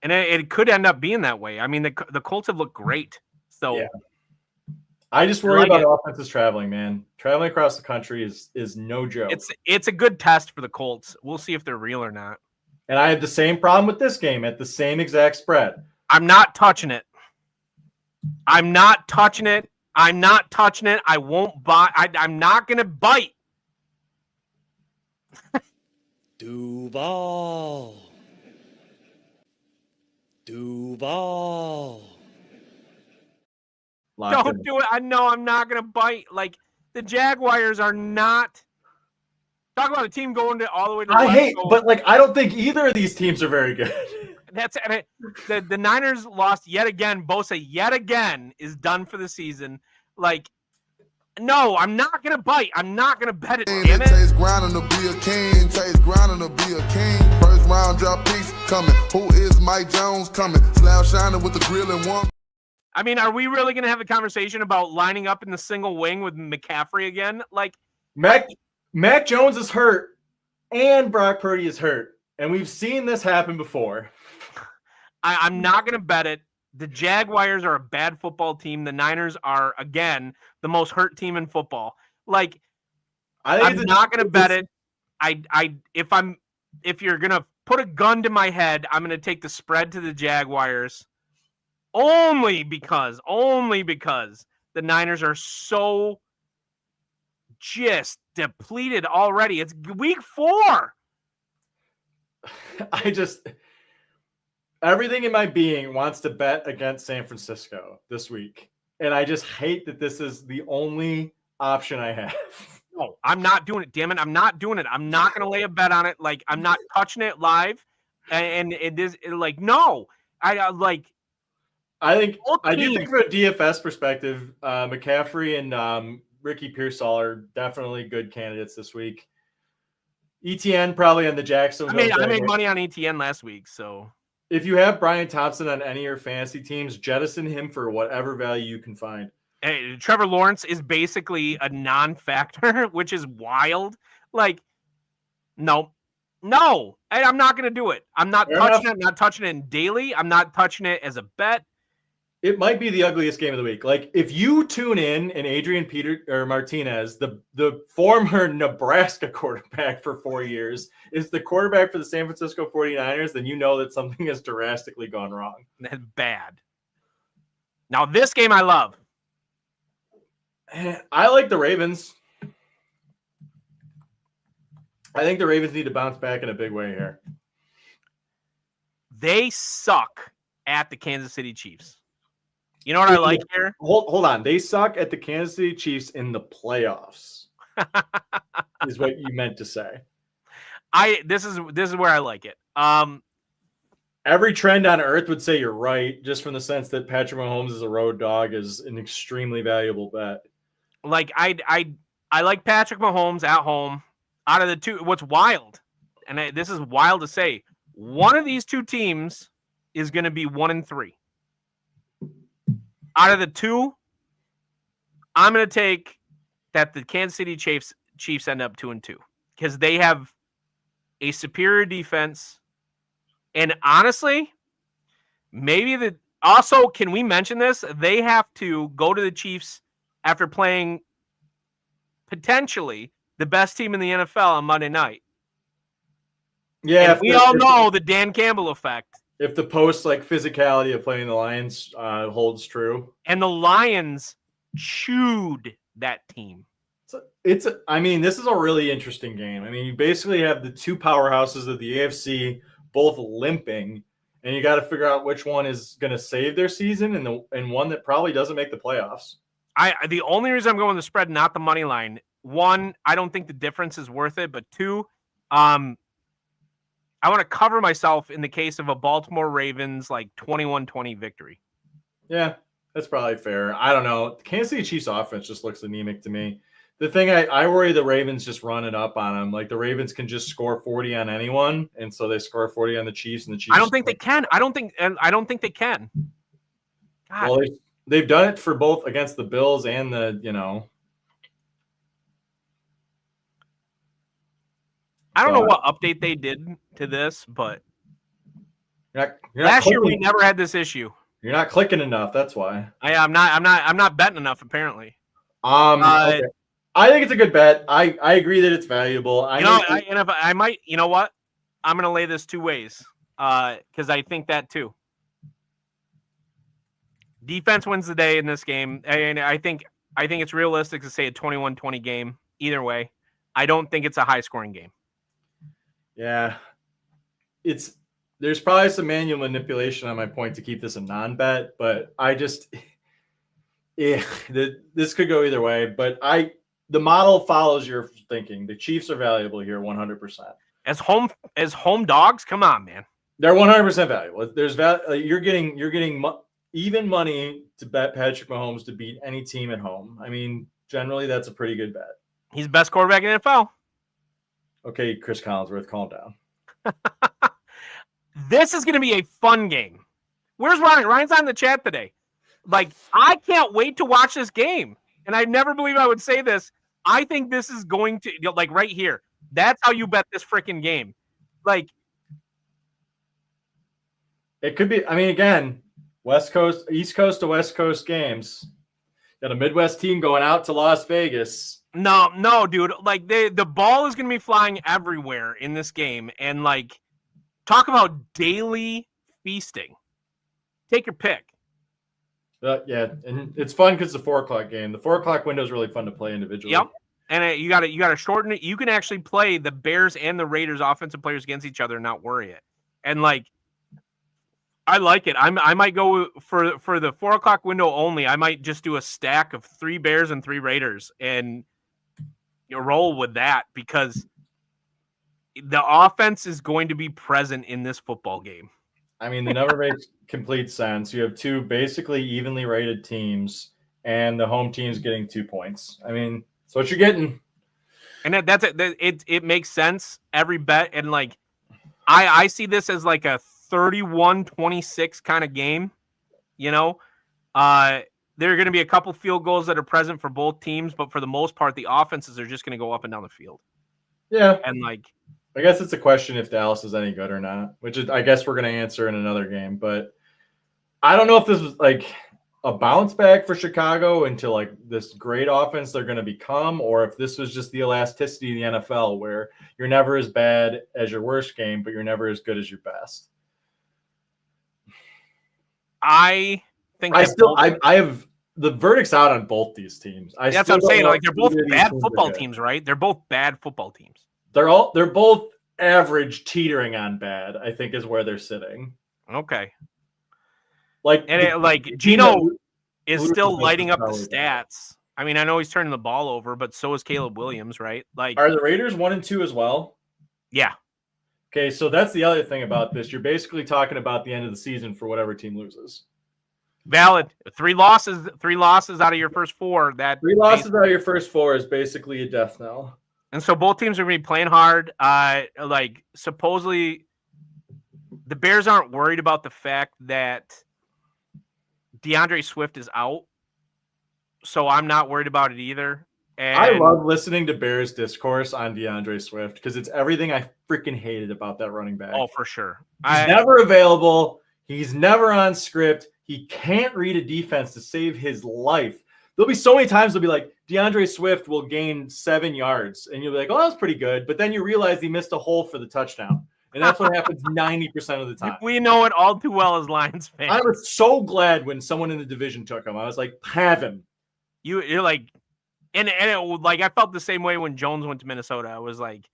And it could end up being that way. I mean, the Colts have looked great. So yeah. I just worry about offenses traveling, man. Traveling across the country is no joke. It's a good test for the Colts. We'll see if they're real or not. And I have the same problem with this game at the same exact spread. I'm not touching it. I'm not touching it. I won't buy. I'm not going to bite. Duval. Don't do it. I know I'm not going to bite. Like the Jaguars are not. Talk about a team going all the way to. But I don't think either of these teams are very good. The Niners lost yet again. Bosa yet again is done for the season. Like No, I'm not gonna bite. I'm not gonna bet it. It Damn it. takes grinding to be a king. Takes grinding to be a king. First round drop piece coming. Who is Mike Jones coming? Slab shining with the grill and one. I mean, are we really gonna have a conversation about lining up in the single wing with McCaffrey again? Like, Mac Jones is hurt and Brock Purdy is hurt. And we've seen this happen before. I'm not gonna bet it. The Jaguars are a bad football team. The Niners are, again, the most hurt team in football. Like, I'm not gonna bet it. If you're gonna put a gun to my head, I'm gonna take the spread to the Jaguars. Only because the Niners are so just depleted already. It's week 4. Everything in my being wants to bet against San Francisco this week. And I just hate that this is the only option I have. No, I'm not doing it. Damn it. I'm not doing it. I'm not going to lay a bet on it. Like, I'm not touching it live. And it is like, no, I think from a DFS perspective, McCaffrey and Ricky Pearsall are definitely good candidates this week. ETN probably on the Jacksonville. I made money on ETN last week, so if you have Brian Thompson on any of your fantasy teams, jettison him for whatever value you can find. Hey, Trevor Lawrence is basically a non-factor, which is wild. Like, no, I'm not going to do it. I'm not touching it. I'm not touching it in daily. I'm not touching it as a bet. It might be the ugliest game of the week. Like, if you tune in and Adrian Martinez, the former Nebraska quarterback for 4 years, is the quarterback for the San Francisco 49ers, then you know that something has drastically gone wrong. That's bad. Now, this game I love. I like the Ravens. I think the Ravens need to bounce back in a big way here. They suck at the Kansas City Chiefs. You know what I like here? Hold on. They suck at the Kansas City Chiefs in the playoffs. Is what you meant to say. This is where I like it. Every trend on earth would say you're right, just from the sense that Patrick Mahomes is a road dog is an extremely valuable bet. Like, I like Patrick Mahomes at home. Out of the two, what's wild, and this is wild to say, one of these two teams is going to be 1-3. Out of the two, I'm going to take that the Kansas City Chiefs end up 2-2 because they have a superior defense. And honestly, also, can we mention this? They have to go to the Chiefs after playing potentially the best team in the NFL on Monday night. Yeah. We all know the Dan Campbell effect. If the post physicality of playing the Lions holds true. And the Lions chewed that team. This is a really interesting game. I mean, you basically have the two powerhouses of the AFC both limping, and you got to figure out which one is going to save their season and one that probably doesn't make the playoffs. The only reason I'm going the spread, not the money line, one, I don't think the difference is worth it, but two, I want to cover myself in the case of a Baltimore Ravens 21-20 victory. Yeah, that's probably fair. I don't know. The Kansas City Chiefs offense just looks anemic to me. The thing I worry the Ravens just run it up on them. Like, the Ravens can just score 40 on anyone, and so they score 40 on the Chiefs, and the Chiefs. I don't think they can. I don't think they can. God. Well, they've done it for both against the Bills and I don't know what update they did to this, but you're not last year we never had this issue. You're not clicking enough. That's why. I'm not betting enough. Apparently. Okay. I think it's a good bet. I agree that it's valuable. I might. You know what? I'm going to lay this two ways because I think that too. Defense wins the day in this game, and I think it's realistic to say a 21-20 game. Either way, I don't think it's a high-scoring game. Yeah, there's probably some manual manipulation on my point to keep this a non-bet, but this could go either way. But the model follows your thinking. The Chiefs are valuable here, 100%. As home dogs, come on, man. They're 100% valuable. There's you're getting even money to bet Patrick Mahomes to beat any team at home. I mean, generally that's a pretty good bet. He's the best quarterback in the NFL. Okay, Chris Collinsworth, calm down. This is going to be a fun game. Where's Ryan? Ryan's not in the chat today. Like, I can't wait to watch this game. And I never believe I would say this. I think this is going to, like, right here. That's how you bet this freaking game. Like, it could be, I mean, again, West Coast, East Coast to West Coast games. Got a Midwest team going out to Las Vegas. No, dude. Like, the ball is going to be flying everywhere in this game. And, like, talk about daily feasting. Take your pick. Yeah, and it's fun because it's a 4:00 game. The 4:00 window is really fun to play individually. Yep. And you got to shorten it. You can actually play the Bears and the Raiders offensive players against each other and not worry it. And, like, I like it. I might go for the 4:00 window only. I might just do a stack of 3 Bears and 3 Raiders and roll with that, because the offense is going to be present in this football game. I mean, the number makes complete sense. You have 2 basically evenly rated teams, and the home team's getting 2 points. I mean, that's what you're getting. And that's it. It makes sense every bet. And, like, I see this as like a 31-26 kind of game. You know, there are going to be a couple field goals that are present for both teams, but for the most part, the offenses are just going to go up and down the field. Yeah. And, like, I guess it's a question if Dallas is any good or not, which is, I guess we're going to answer in another game. But I don't know if this was like a bounce back for Chicago into like this great offense they're going to become, or if this was just the elasticity of the NFL where you're never as bad as your worst game, but you're never as good as your best. I think I have the verdict's out on both these teams. that's what I'm saying. Like, they're both bad football teams, right? They're both bad football teams. They're both average, teetering on bad, I think, is where they're sitting. Okay. Like, Gino is still lighting up the stats. I mean, I know he's turning the ball over, but so is Caleb Williams, right? Like, are the Raiders 1-2 as well? Yeah. Okay, so that's the other thing about this. You're basically talking about the end of the season for whatever team loses. Valid. 3 losses out of your first 4. 3 losses out of your first 4 is basically a death knell. And so both teams are going to be playing hard. Like, supposedly the Bears aren't worried about the fact that DeAndre Swift is out. So I'm not worried about it either. And I love listening to Bears discourse on DeAndre Swift because it's everything I freaking hated about that running back. Oh, for sure. He's never available. He's never on script. He can't read a defense to save his life. There'll be so many times they'll be like, DeAndre Swift will gain 7 yards. And you'll be like, oh, that was pretty good. But then you realize he missed a hole for the touchdown. And that's what happens 90% of the time. We know it all too well as Lions fans. I was so glad when someone in the division took him. I was like, have him. You're like, and I felt the same way when Jones went to Minnesota. I was like,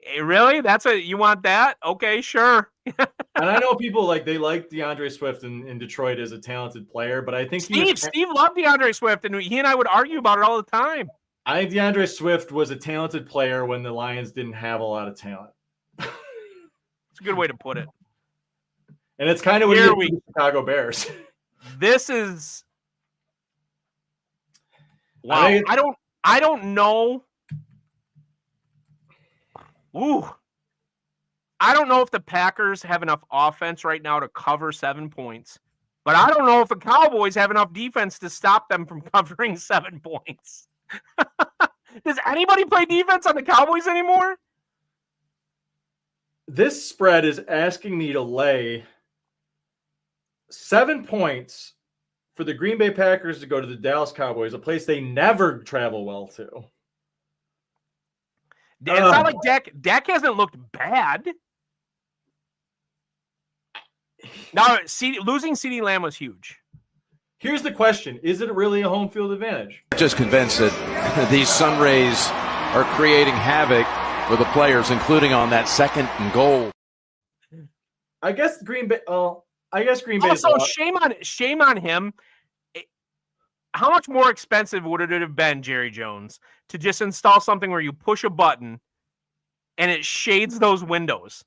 hey, really? You want that? Okay, sure. And I know people they like DeAndre Swift in Detroit as a talented player, but I think Steve loved DeAndre Swift, and he and I would argue about it all the time. I think DeAndre Swift was a talented player when the Lions didn't have a lot of talent. It's a good way to put it. And it's kind of what you do with the Chicago Bears. This is wow. I don't know. Ooh. I don't know if the Packers have enough offense right now to cover 7 points, but I don't know if the Cowboys have enough defense to stop them from covering 7 points. Does anybody play defense on the Cowboys anymore? This spread is asking me to lay 7 points for the Green Bay Packers to go to the Dallas Cowboys, a place they never travel well to. It's not like Dak hasn't looked bad. Now, losing CeeDee Lamb was huge. Here's the question. Is it really a home field advantage? Just convinced that these sun rays are creating havoc for the players, including on that 2nd and goal. I guess Green Bay. Green Bay. Also, shame on him. How much more expensive would it have been, Jerry Jones, to just install something where you push a button and it shades those windows?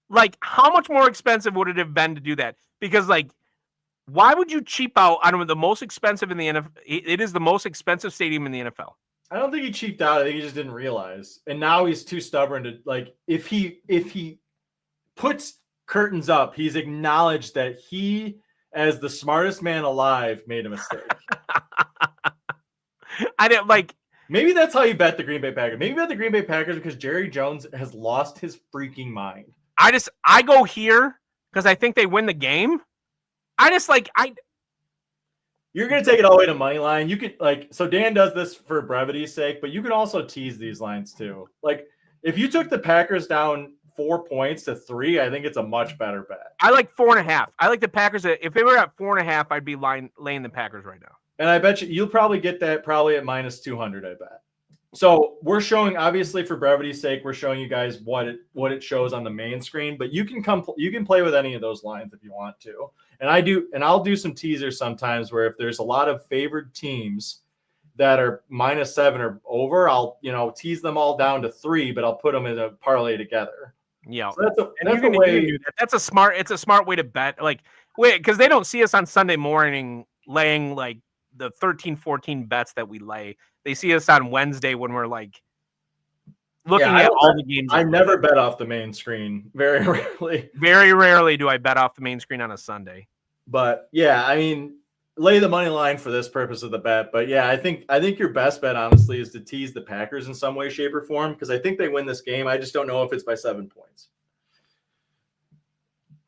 Like, how much more expensive would it have been to do that? Because, like, Why would you cheap out on the most expensive in the NFL? It is the most expensive stadium in the NFL. I don't think he cheaped out. I think he just didn't realize. And now he's too stubborn to like if he puts curtains up, he's acknowledged that he, as the smartest man alive, made a mistake. I didn't like. Maybe that's how you bet the Green Bay Packers. Maybe bet the Green Bay Packers because Jerry Jones has lost his freaking mind. I go here because I think they win the game. You're gonna take it all the way to money line. You could so Dan does this for brevity's sake, but you can also tease these lines too. Like if you took the Packers down 4 points to 3, I think it's a much better bet. I like 4.5. I like the Packers. If they were at 4.5, I'd be laying the Packers right now. And I bet you'll probably get that probably at minus 200. I bet. So we're showing, obviously for brevity's sake, we're showing you guys what it shows on the main screen, but you can play with any of those lines if you want to. And I'll do some teasers sometimes where if there's a lot of favored teams that are -7 or over, I'll tease them all down to 3, but I'll put them in a parlay together. Yeah, so that's a way. That's a smart way to bet. Like, wait, because they don't see us on Sunday morning laying like the 13-14 bets that we lay. They see us on Wednesday when we're like looking at all the games. I never bet off the main screen. Very rarely. Very rarely do I bet off the main screen on a Sunday. But yeah, I mean, lay the money line for this purpose of the bet. But yeah, I think your best bet, honestly, is to tease the Packers in some way, shape, or form because I think they win this game. I just don't know if it's by 7 points.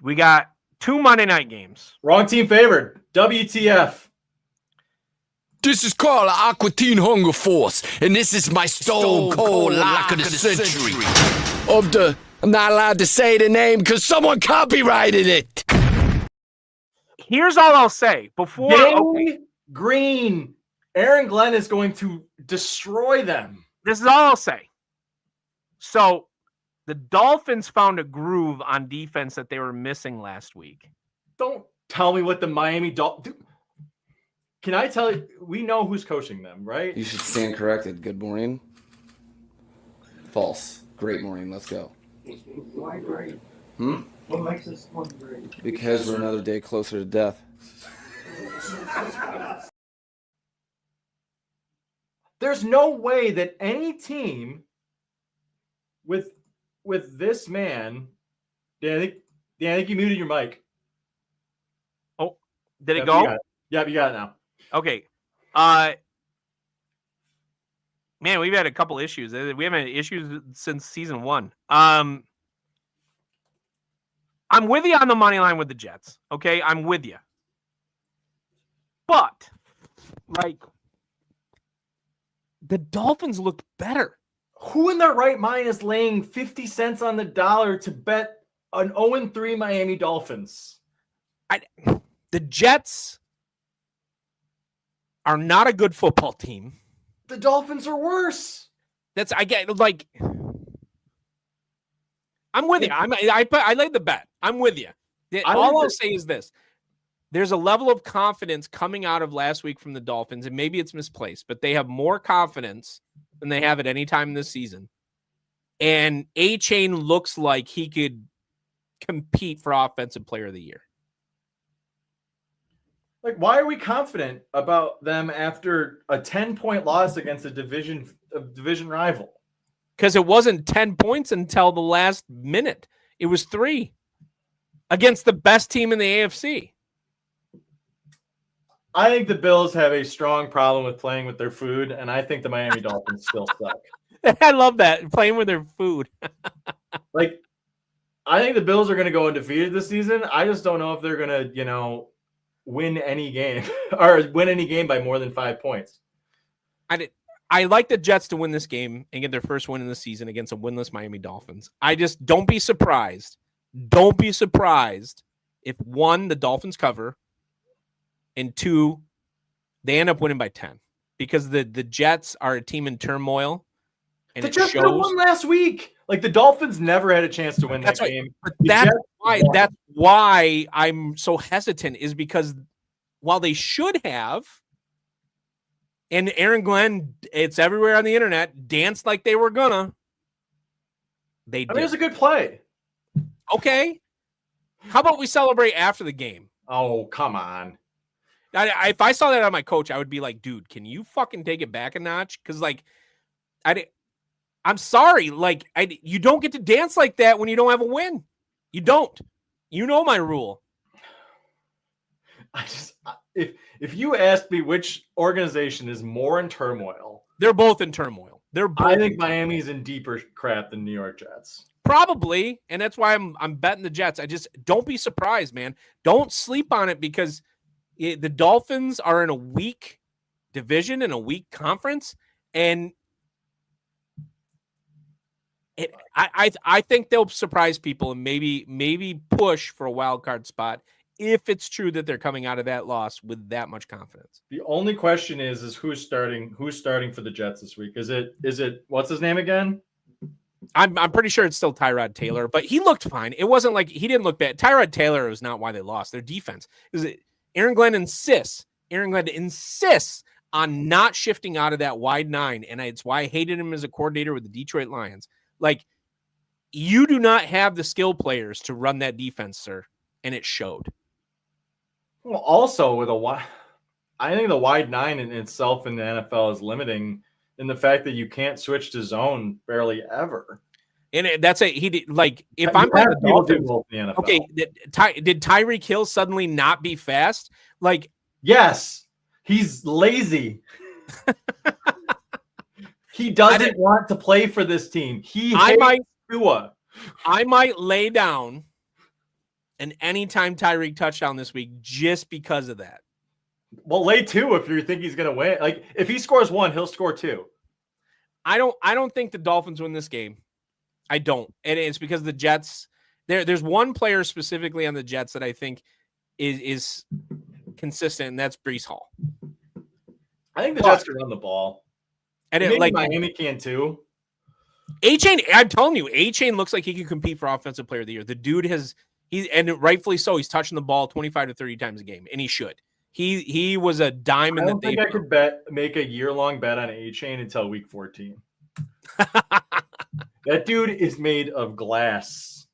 We got 2 Monday night games. Wrong team favored. WTF. This is Carl Aqua Teen Hunger Force, and this is my Stone Cold Lock of the Century. I'm not allowed to say the name because someone copyrighted it. Here's all I'll say before. Green. Aaron Glenn is going to destroy them. This is all I'll say. So the Dolphins found a groove on defense that they were missing last week. Don't tell me what the Miami Dolphins. Can I tell you? We know who's coaching them, right? You should stand corrected. Good morning. False. Great morning. Let's go. Why great? What makes this one great? Because we're another day closer to death. There's no way that any team with this man. Dan, I think you muted your mic. Oh, did it go? Yeah, you got it now. Okay. Man, we've had a couple issues. We haven't had issues since season 1. I'm with you on the money line with the Jets. Okay, I'm with you. But, like, the Dolphins looked better. Who in their right mind is laying 50 cents on the dollar to bet an 0-3 Miami Dolphins? The Jets are not a good football team. The Dolphins are worse. I get like. I'm with you. I laid the bet. I'm with you. All I'll say is this: there's a level of confidence coming out of last week from the Dolphins, and maybe it's misplaced, but they have more confidence than they have at any time this season. And A-Chain looks like he could compete for Offensive Player of the Year. Like, why are we confident about them after a 10-point loss against a division rival? Because it wasn't 10 points until the last minute. It was 3 against the best team in the AFC. I think the Bills have a strong problem with playing with their food, and I think the Miami Dolphins still suck. I love that, playing with their food. Like, I think the Bills are going to go undefeated this season. I just don't know if they're going to, win any game or win any game by more than 5 points. I like the Jets to win this game and get their first win in the season against a winless Miami Dolphins. I just don't be surprised. Don't be surprised if 1, the Dolphins cover, and 2, they end up winning by 10 because the Jets are a team in turmoil. And the Jets won last week. Like, the Dolphins never had a chance to win that game. But that's why I'm so hesitant, is because while they should have, and Aaron Glenn, it's everywhere on the internet, danced like they were gonna. It was a good play. Okay. How about we celebrate after the game? Oh, come on. If I saw that on my coach, I would be like, dude, can you fucking take it back a notch? Because like, I'm sorry, like you don't get to dance like that when you don't have a win. You don't. You know my rule. If you asked me which organization is more in turmoil, they're both in turmoil. I think Miami's in deeper crap than New York Jets. Probably, and that's why I'm betting the Jets. I just don't be surprised, man. Don't sleep on it because the Dolphins are in a weak division and a weak conference, and I think they'll surprise people and maybe push for a wild card spot if it's true that they're coming out of that loss with that much confidence. The only question is who's starting for the Jets this week? Is it what's his name again? I'm pretty sure it's still Tyrod Taylor, but he looked fine. It wasn't like he didn't look bad. Tyrod Taylor was not why they lost. Their defense is it. Aaron Glenn insists on not shifting out of that wide 9, and it's why I hated him as a coordinator with the Detroit Lions. Like, you do not have the skill players to run that defense, sir, and it showed. Well, also with I think the wide 9 in itself in the NFL is limiting in the fact that you can't switch to zone barely ever. And that's he did like if I'm playing the Dolphins, okay, did Tyreek Hill suddenly not be fast? Like, yes, he's lazy. He doesn't want to play for this team. I might lay down an anytime Tyreek touchdown this week just because of that. Well, lay 2 if you think he's going to win. Like, if he scores 1, he'll score 2. I don't think the Dolphins win this game. I don't. And it's because the Jets, there's one player specifically on the Jets that I think is consistent, and that's Breece Hall. I think the Jets can run the ball. And maybe Miami can too. A-Chain, I'm telling you, A-Chain looks like he can compete for Offensive Player of the Year. The dude and rightfully so, he's touching the ball 25 to 30 times a game, and he should. He was a diamond. I don't think I could make a year-long bet on A-Chain until week 14. That dude is made of glass.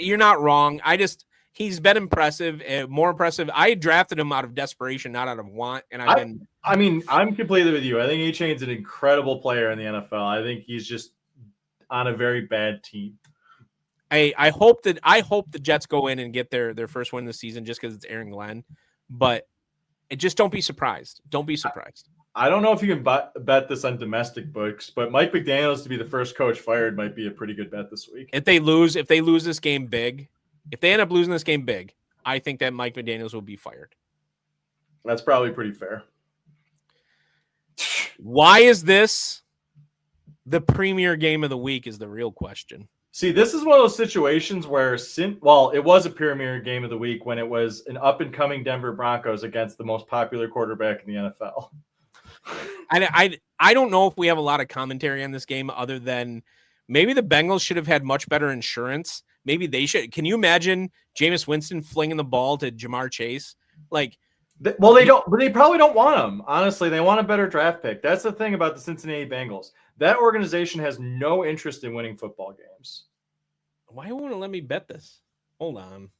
You're not wrong. He's been impressive, more impressive. I drafted him out of desperation, not out of want. And I'm completely with you. I think A-Chain's an incredible player in the NFL. I think he's just on a very bad team. I hope the Jets go in and get their first win this season just because it's Aaron Glenn. But just don't be surprised. Don't be surprised. I don't know if you can bet this on domestic books, but Mike McDaniels to be the first coach fired might be a pretty good bet this week. If they lose this game big, if they end up losing this game big, I think that Mike McDaniels will be fired. That's probably pretty fair. Why is this the premier game of the week is the real question. See, this is one of those situations where, it was a premier game of the week when it was an up-and-coming Denver Broncos against the most popular quarterback in the NFL. I don't know if we have a lot of commentary on this game other than maybe the Bengals should have had much better insurance. Maybe they should. Can you imagine Jameis Winston flinging the ball to Jamar Chase? They don't. But they probably don't want him. Honestly, they want a better draft pick. That's the thing about the Cincinnati Bengals. That organization has no interest in winning football games. Why won't it let me bet this? Hold on.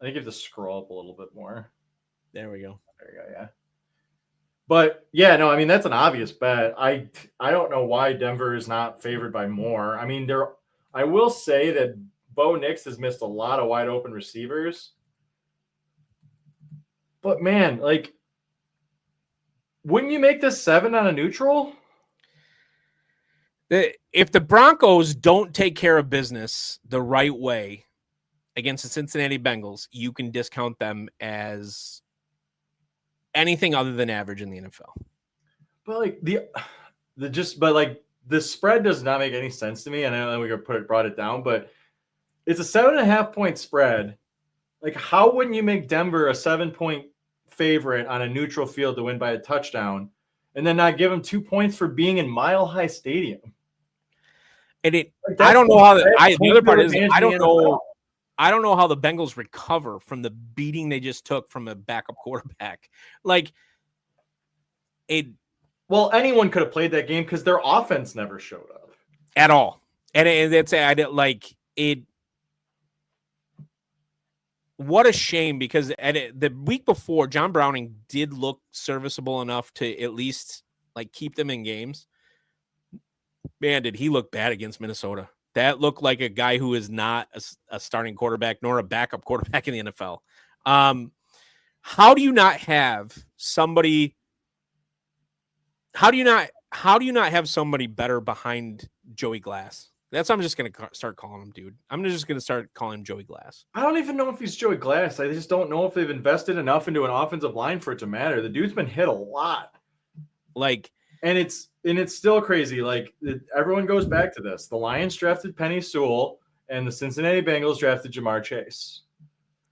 I think you have to scroll up a little bit more. There we go. There you go. Yeah. But yeah, no, I mean, that's an obvious bet. I don't know why Denver is not favored by more. I mean, I will say that Bo Nix has missed a lot of wide open receivers. But man, wouldn't you make this 7 on a neutral? If the Broncos don't take care of business the right way against the Cincinnati Bengals, you can discount them as anything other than average in the NFL. But the spread does not make any sense to me. And I know we brought it down, but it's a 7.5 point spread. How wouldn't you make Denver a 7-point favorite on a neutral field to win by a touchdown, and then not give them 2 points for being in Mile High Stadium? And I don't know how the other part is I don't know how the Bengals recover from the beating they just took from a backup quarterback. Well, anyone could have played that game because their offense never showed up at all. And that's it. what a shame, because the week before, John Browning did look serviceable enough to at least like keep them in games. Man, did he look bad against Minnesota? That looked like a guy who is not a starting quarterback nor a backup quarterback in the NFL. How do you not have somebody? How do you not have somebody better behind Joey Glass? That's what I'm just going to start calling him, dude. I'm just going to start calling him Joey Glass. I don't even know if he's Joey Glass. I just don't know if they've invested enough into an offensive line for it to matter. The dude's been hit a lot. And it's still crazy. Everyone goes back to this. The Lions drafted Penny Sewell, and the Cincinnati Bengals drafted Jamar Chase.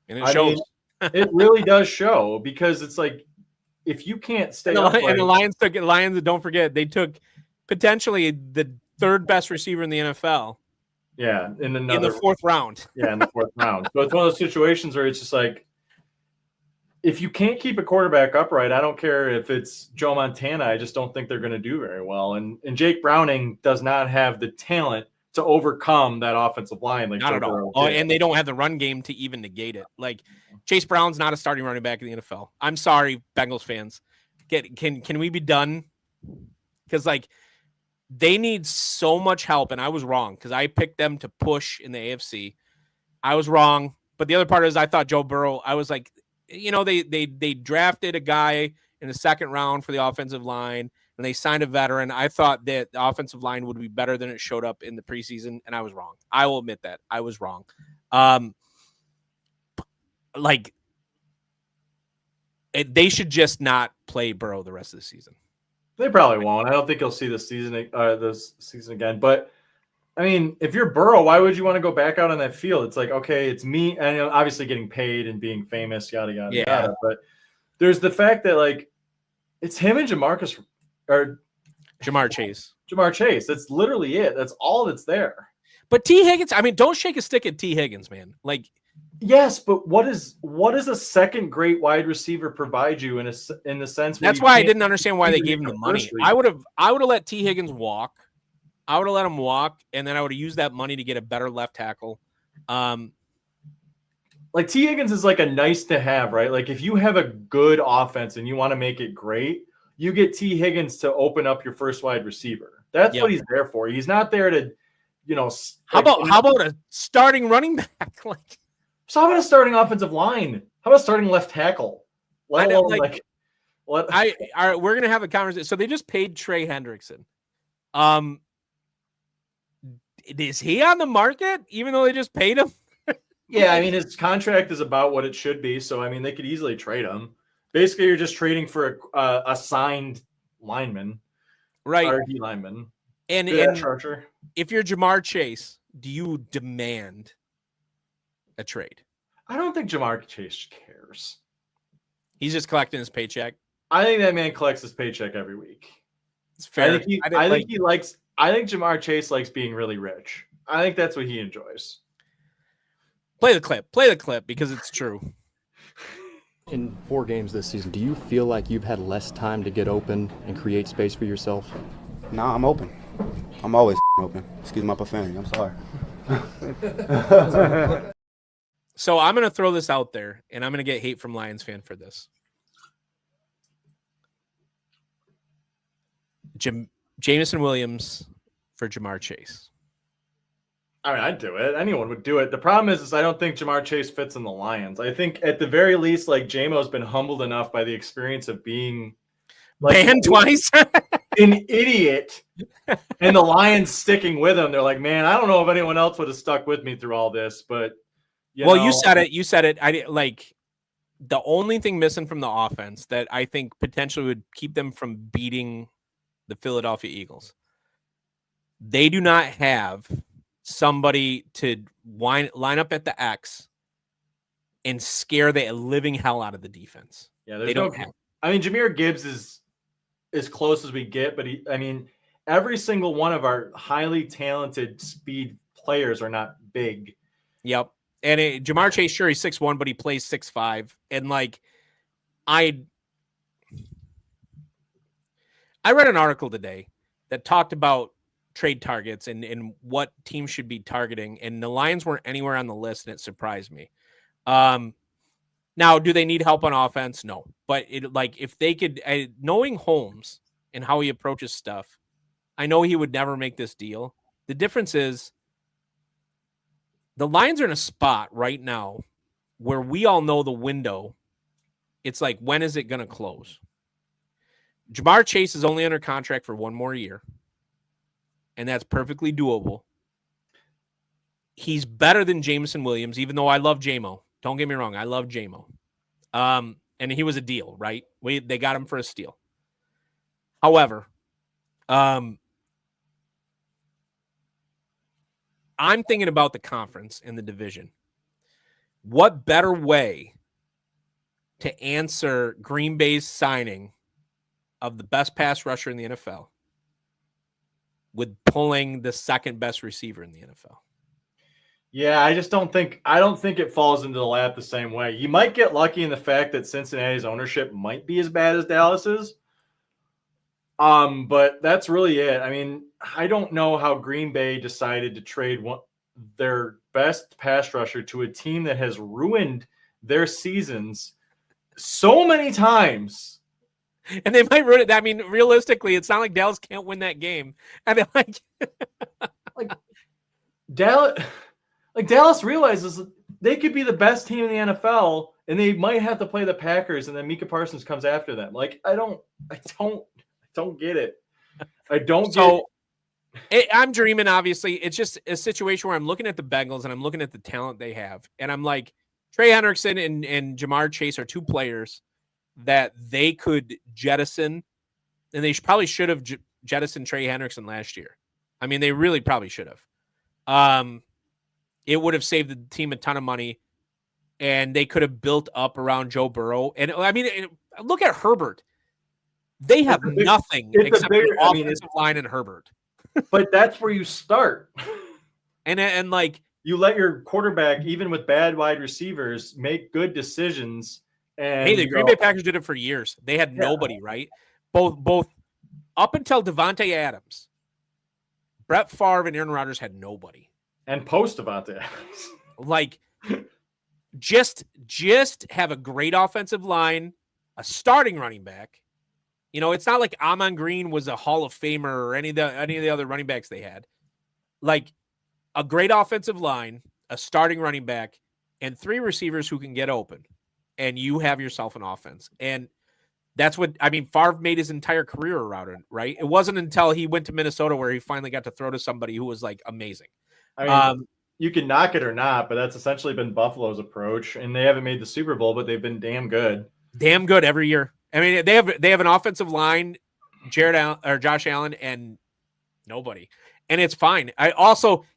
And it shows. It really does show, because it's like, if you can't stay and up, the Lions, don't forget, they took potentially the third best receiver in the NFL. Yeah, in the fourth round. Yeah, in the fourth round. So it's one of those situations where it's just like, if you can't keep a quarterback upright, I don't care if it's Joe Montana. I just don't think they're going to do very well. And Jake Browning does not have the talent to overcome that offensive line. Not at all. And they don't have the run game to even negate it. Like, Chase Brown's not a starting running back in the NFL. I'm sorry, Bengals fans. Can we be done? Because they need so much help, and I was wrong because I picked them to push in the AFC. I was wrong, but the other part is I thought Joe Burrow. I was like, they drafted a guy in the second round for the offensive line, and they signed a veteran. I thought that the offensive line would be better than it showed up in the preseason, and I was wrong. I will admit that I was wrong. They should just not play Burrow the rest of the season. They probably won't. I don't think you'll see this season again. But I mean, if you're Burrow, why would you want to go back out on that field? It's like, okay, it's me, and obviously getting paid and being famous, yada yada yada. But there's the fact that it's him and Jamar Chase. Jamar Chase. That's literally it. That's all that's there. But T. Higgins, I mean, don't shake a stick at T. Higgins, man. Yes, but what does a second great wide receiver provide you in the sense? That's why I didn't understand why they gave him the money. I would have let T. Higgins walk. I would have let him walk, and then I would have used that money to get a better left tackle. T. Higgins is like a nice to have, right? Like, if you have a good offense and you want to make it great, you get T. Higgins to open up your first wide receiver. That's what he's there for. He's not there to, How about a starting running back? So how about a starting offensive line? How about starting left tackle? We're gonna have a conversation. So they just paid Trey Hendrickson. Is he on the market, even though they just paid him? Yeah, I mean, his contract is about what it should be. So I mean, they could easily trade him. Basically, you're just trading for a signed lineman, right? RD lineman. And Charger. If you're Jamar Chase, do you demand a trade? I don't think Jamar Chase cares. He's just collecting his paycheck. I think that man collects his paycheck every week. It's fair. I think Jamar Chase likes being really rich. I think that's what he enjoys. Play the clip because it's true. In 4 games this season, do you feel like you've had less time to get open and create space for yourself? Nah, I'm open. I'm always open. Excuse my profanity. I'm sorry. So I'm going to throw this out there, and I'm going to get hate from Lions fan for this. Jameson Williams for Jamar Chase. I mean, I'd do it. Anyone would do it. The problem is I don't think Jamar Chase fits in the Lions. I think at the very least, J-Mo's been humbled enough by the experience of being banned twice, an idiot, and the Lions sticking with him. They're like, man, I don't know if anyone else would have stuck with me through all this, but you said it. You said it. The only thing missing from the offense that I think potentially would keep them from beating the Philadelphia Eagles. They do not have somebody to line up at the X and scare the living hell out of the defense. Yeah, they don't have. I mean, Jahmyr Gibbs is as close as we get, but every single one of our highly talented speed players are not big. Yep. And Jamar Chase, sure, he's 6'1", but he plays 6'5". And I read an article today that talked about trade targets and what teams should be targeting, and the Lions weren't anywhere on the list, and it surprised me. Now, do they need help on offense? No, but if they could, knowing Holmes and how he approaches stuff, I know he would never make this deal. The difference is the Lions are in a spot right now where we all know the window. It's like, when is it going to close? Jamar Chase is only under contract for one more year, and that's perfectly doable. He's better than Jameson Williams, even though I love JMO. Don't get me wrong. I love JMO. And he was a deal, right? They got him for a steal. However, I'm thinking about the conference and the division. What better way to answer Green Bay's signing of the best pass rusher in the NFL with pulling the second best receiver in the NFL? Yeah, I don't think it falls into the lap the same way. You might get lucky in the fact that Cincinnati's ownership might be as bad as Dallas's. But that's really it. I mean, I don't know how Green Bay decided to trade their best pass rusher to a team that has ruined their seasons so many times. And they might ruin it. I mean, realistically, it's not like Dallas can't win that game. And they're like Dallas realizes they could be the best team in the NFL, and they might have to play the Packers, and then Micah Parsons comes after them. Like, I don't get it. I don't get it. I'm dreaming, obviously. It's just a situation where I'm looking at the Bengals and I'm looking at the talent they have. And I'm like, Trey Hendrickson and Jamar Chase are two players that they could jettison. And they probably should have jettisoned Trey Hendrickson last year. I mean, they really probably should have. It would have saved the team a ton of money. And they could have built up around Joe Burrow. And I mean, look at Herbert. They have nothing except the offensive line and Herbert. But that's where you start. And like, you let your quarterback, even with bad wide receivers, make good decisions. And hey, the Green Bay Packers did it for years. They had nobody, right? Both up until Devontae Adams, Brett Favre and Aaron Rodgers had nobody. And post Devontae Adams. Like, just have a great offensive line, a starting running back. You know, it's not like Amon Green was a Hall of Famer or any of the other running backs they had. Like, a great offensive line, a starting running back, and three receivers who can get open. And you have yourself an offense. And that's what, I mean, Favre made his entire career around it, right? It wasn't until he went to Minnesota where he finally got to throw to somebody who was, like, amazing. I mean, you can knock it or not, but that's essentially been Buffalo's approach. And they haven't made the Super Bowl, but they've been damn good. Damn good every year. I mean, they have an offensive line, Josh Allen, and nobody. And it's fine.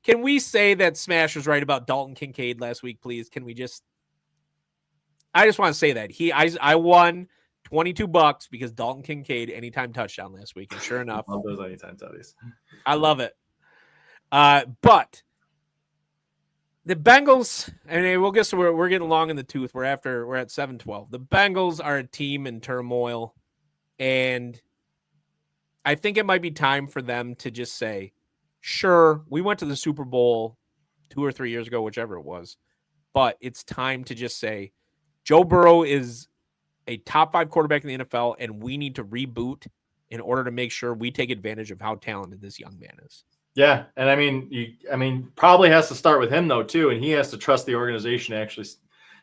Can we say that Smash was right about Dalton Kincaid last week, please? Can we I just want to say that I won $22 because Dalton Kincaid anytime touchdown last week. And sure enough, I love those anytime tutties. I love it. But the Bengals, I mean, we'll guess we're getting long in the tooth. We're at 7-12. The Bengals are a team in turmoil, and I think it might be time for them to just say, sure, we went to the Super Bowl 2 or 3 years ago, whichever it was, but it's time to just say, Joe Burrow is a top 5 quarterback in the NFL, and we need to reboot in order to make sure we take advantage of how talented this young man is. Yeah, and I mean, probably has to start with him though too, and he has to trust the organization to actually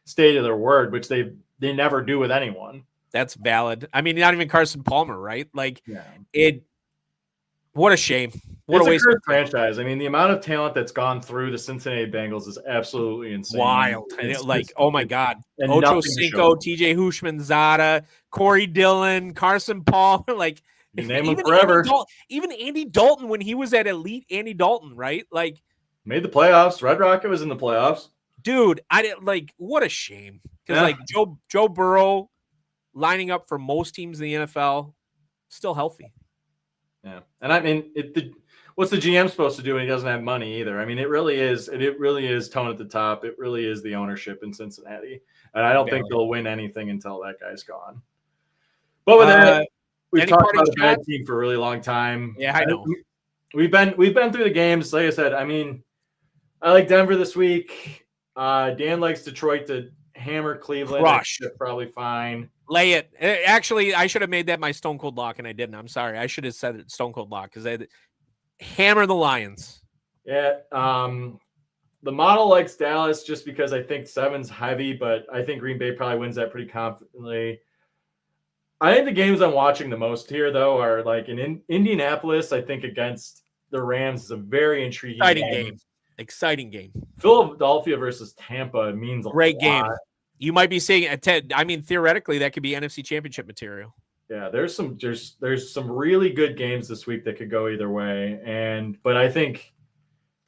stay to their word, which they never do with anyone. That's valid. I mean, not even Carson Palmer, right? Like, what a shame. What it's a waste of franchise. I mean, the amount of talent that's gone through the Cincinnati Bengals is absolutely insane. Wild. Oh my God. Ocho Cinco, TJ Houshmandzadeh, Corey Dillon, Carson Palmer, like, you name them forever. Even Andy Dalton when he was at elite Andy Dalton, right? Like, made the playoffs. Red Rocket was in the playoffs. Dude, I didn't what a shame. Because like Joe Burrow lining up for most teams in the NFL, still healthy. Yeah. And I mean, what's the GM supposed to do when he doesn't have money either? I mean, it really is tone at the top. It really is the ownership in Cincinnati. And I don't think they'll win anything until that guy's gone. But with that, we've talked about a bad team for a really long time. Yeah, I know. We've been through the games. Like I said, I mean, I like Denver this week. Dan likes Detroit to hammer Cleveland. Crush. That's probably fine. Lay it. Actually, I should have made that my Stone Cold Lock, and I didn't. I'm sorry. I should have said it Stone Cold Lock because I hammer the Lions. Yeah. The model likes Dallas just because I think 7's heavy, but I think Green Bay probably wins that pretty confidently. I think the games I'm watching the most here, though, are like in Indianapolis. I think against the Rams is a very intriguing Exciting game. Philadelphia versus Tampa means a Great lot. game. You might be seeing I mean, theoretically, that could be NFC Championship material. Yeah, there's some really good games this week that could go either way, but I think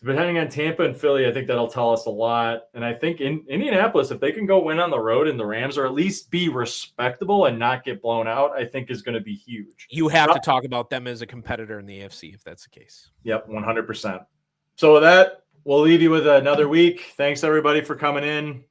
depending on Tampa and Philly, I think that'll tell us a lot. And I think in Indianapolis, if they can go win on the road in the Rams, or at least be respectable and not get blown out, I think is going to be huge. You have to talk about them as a competitor in the AFC if that's the case. Yep, 100%. So with that, we'll leave you with another week. Thanks everybody for coming in.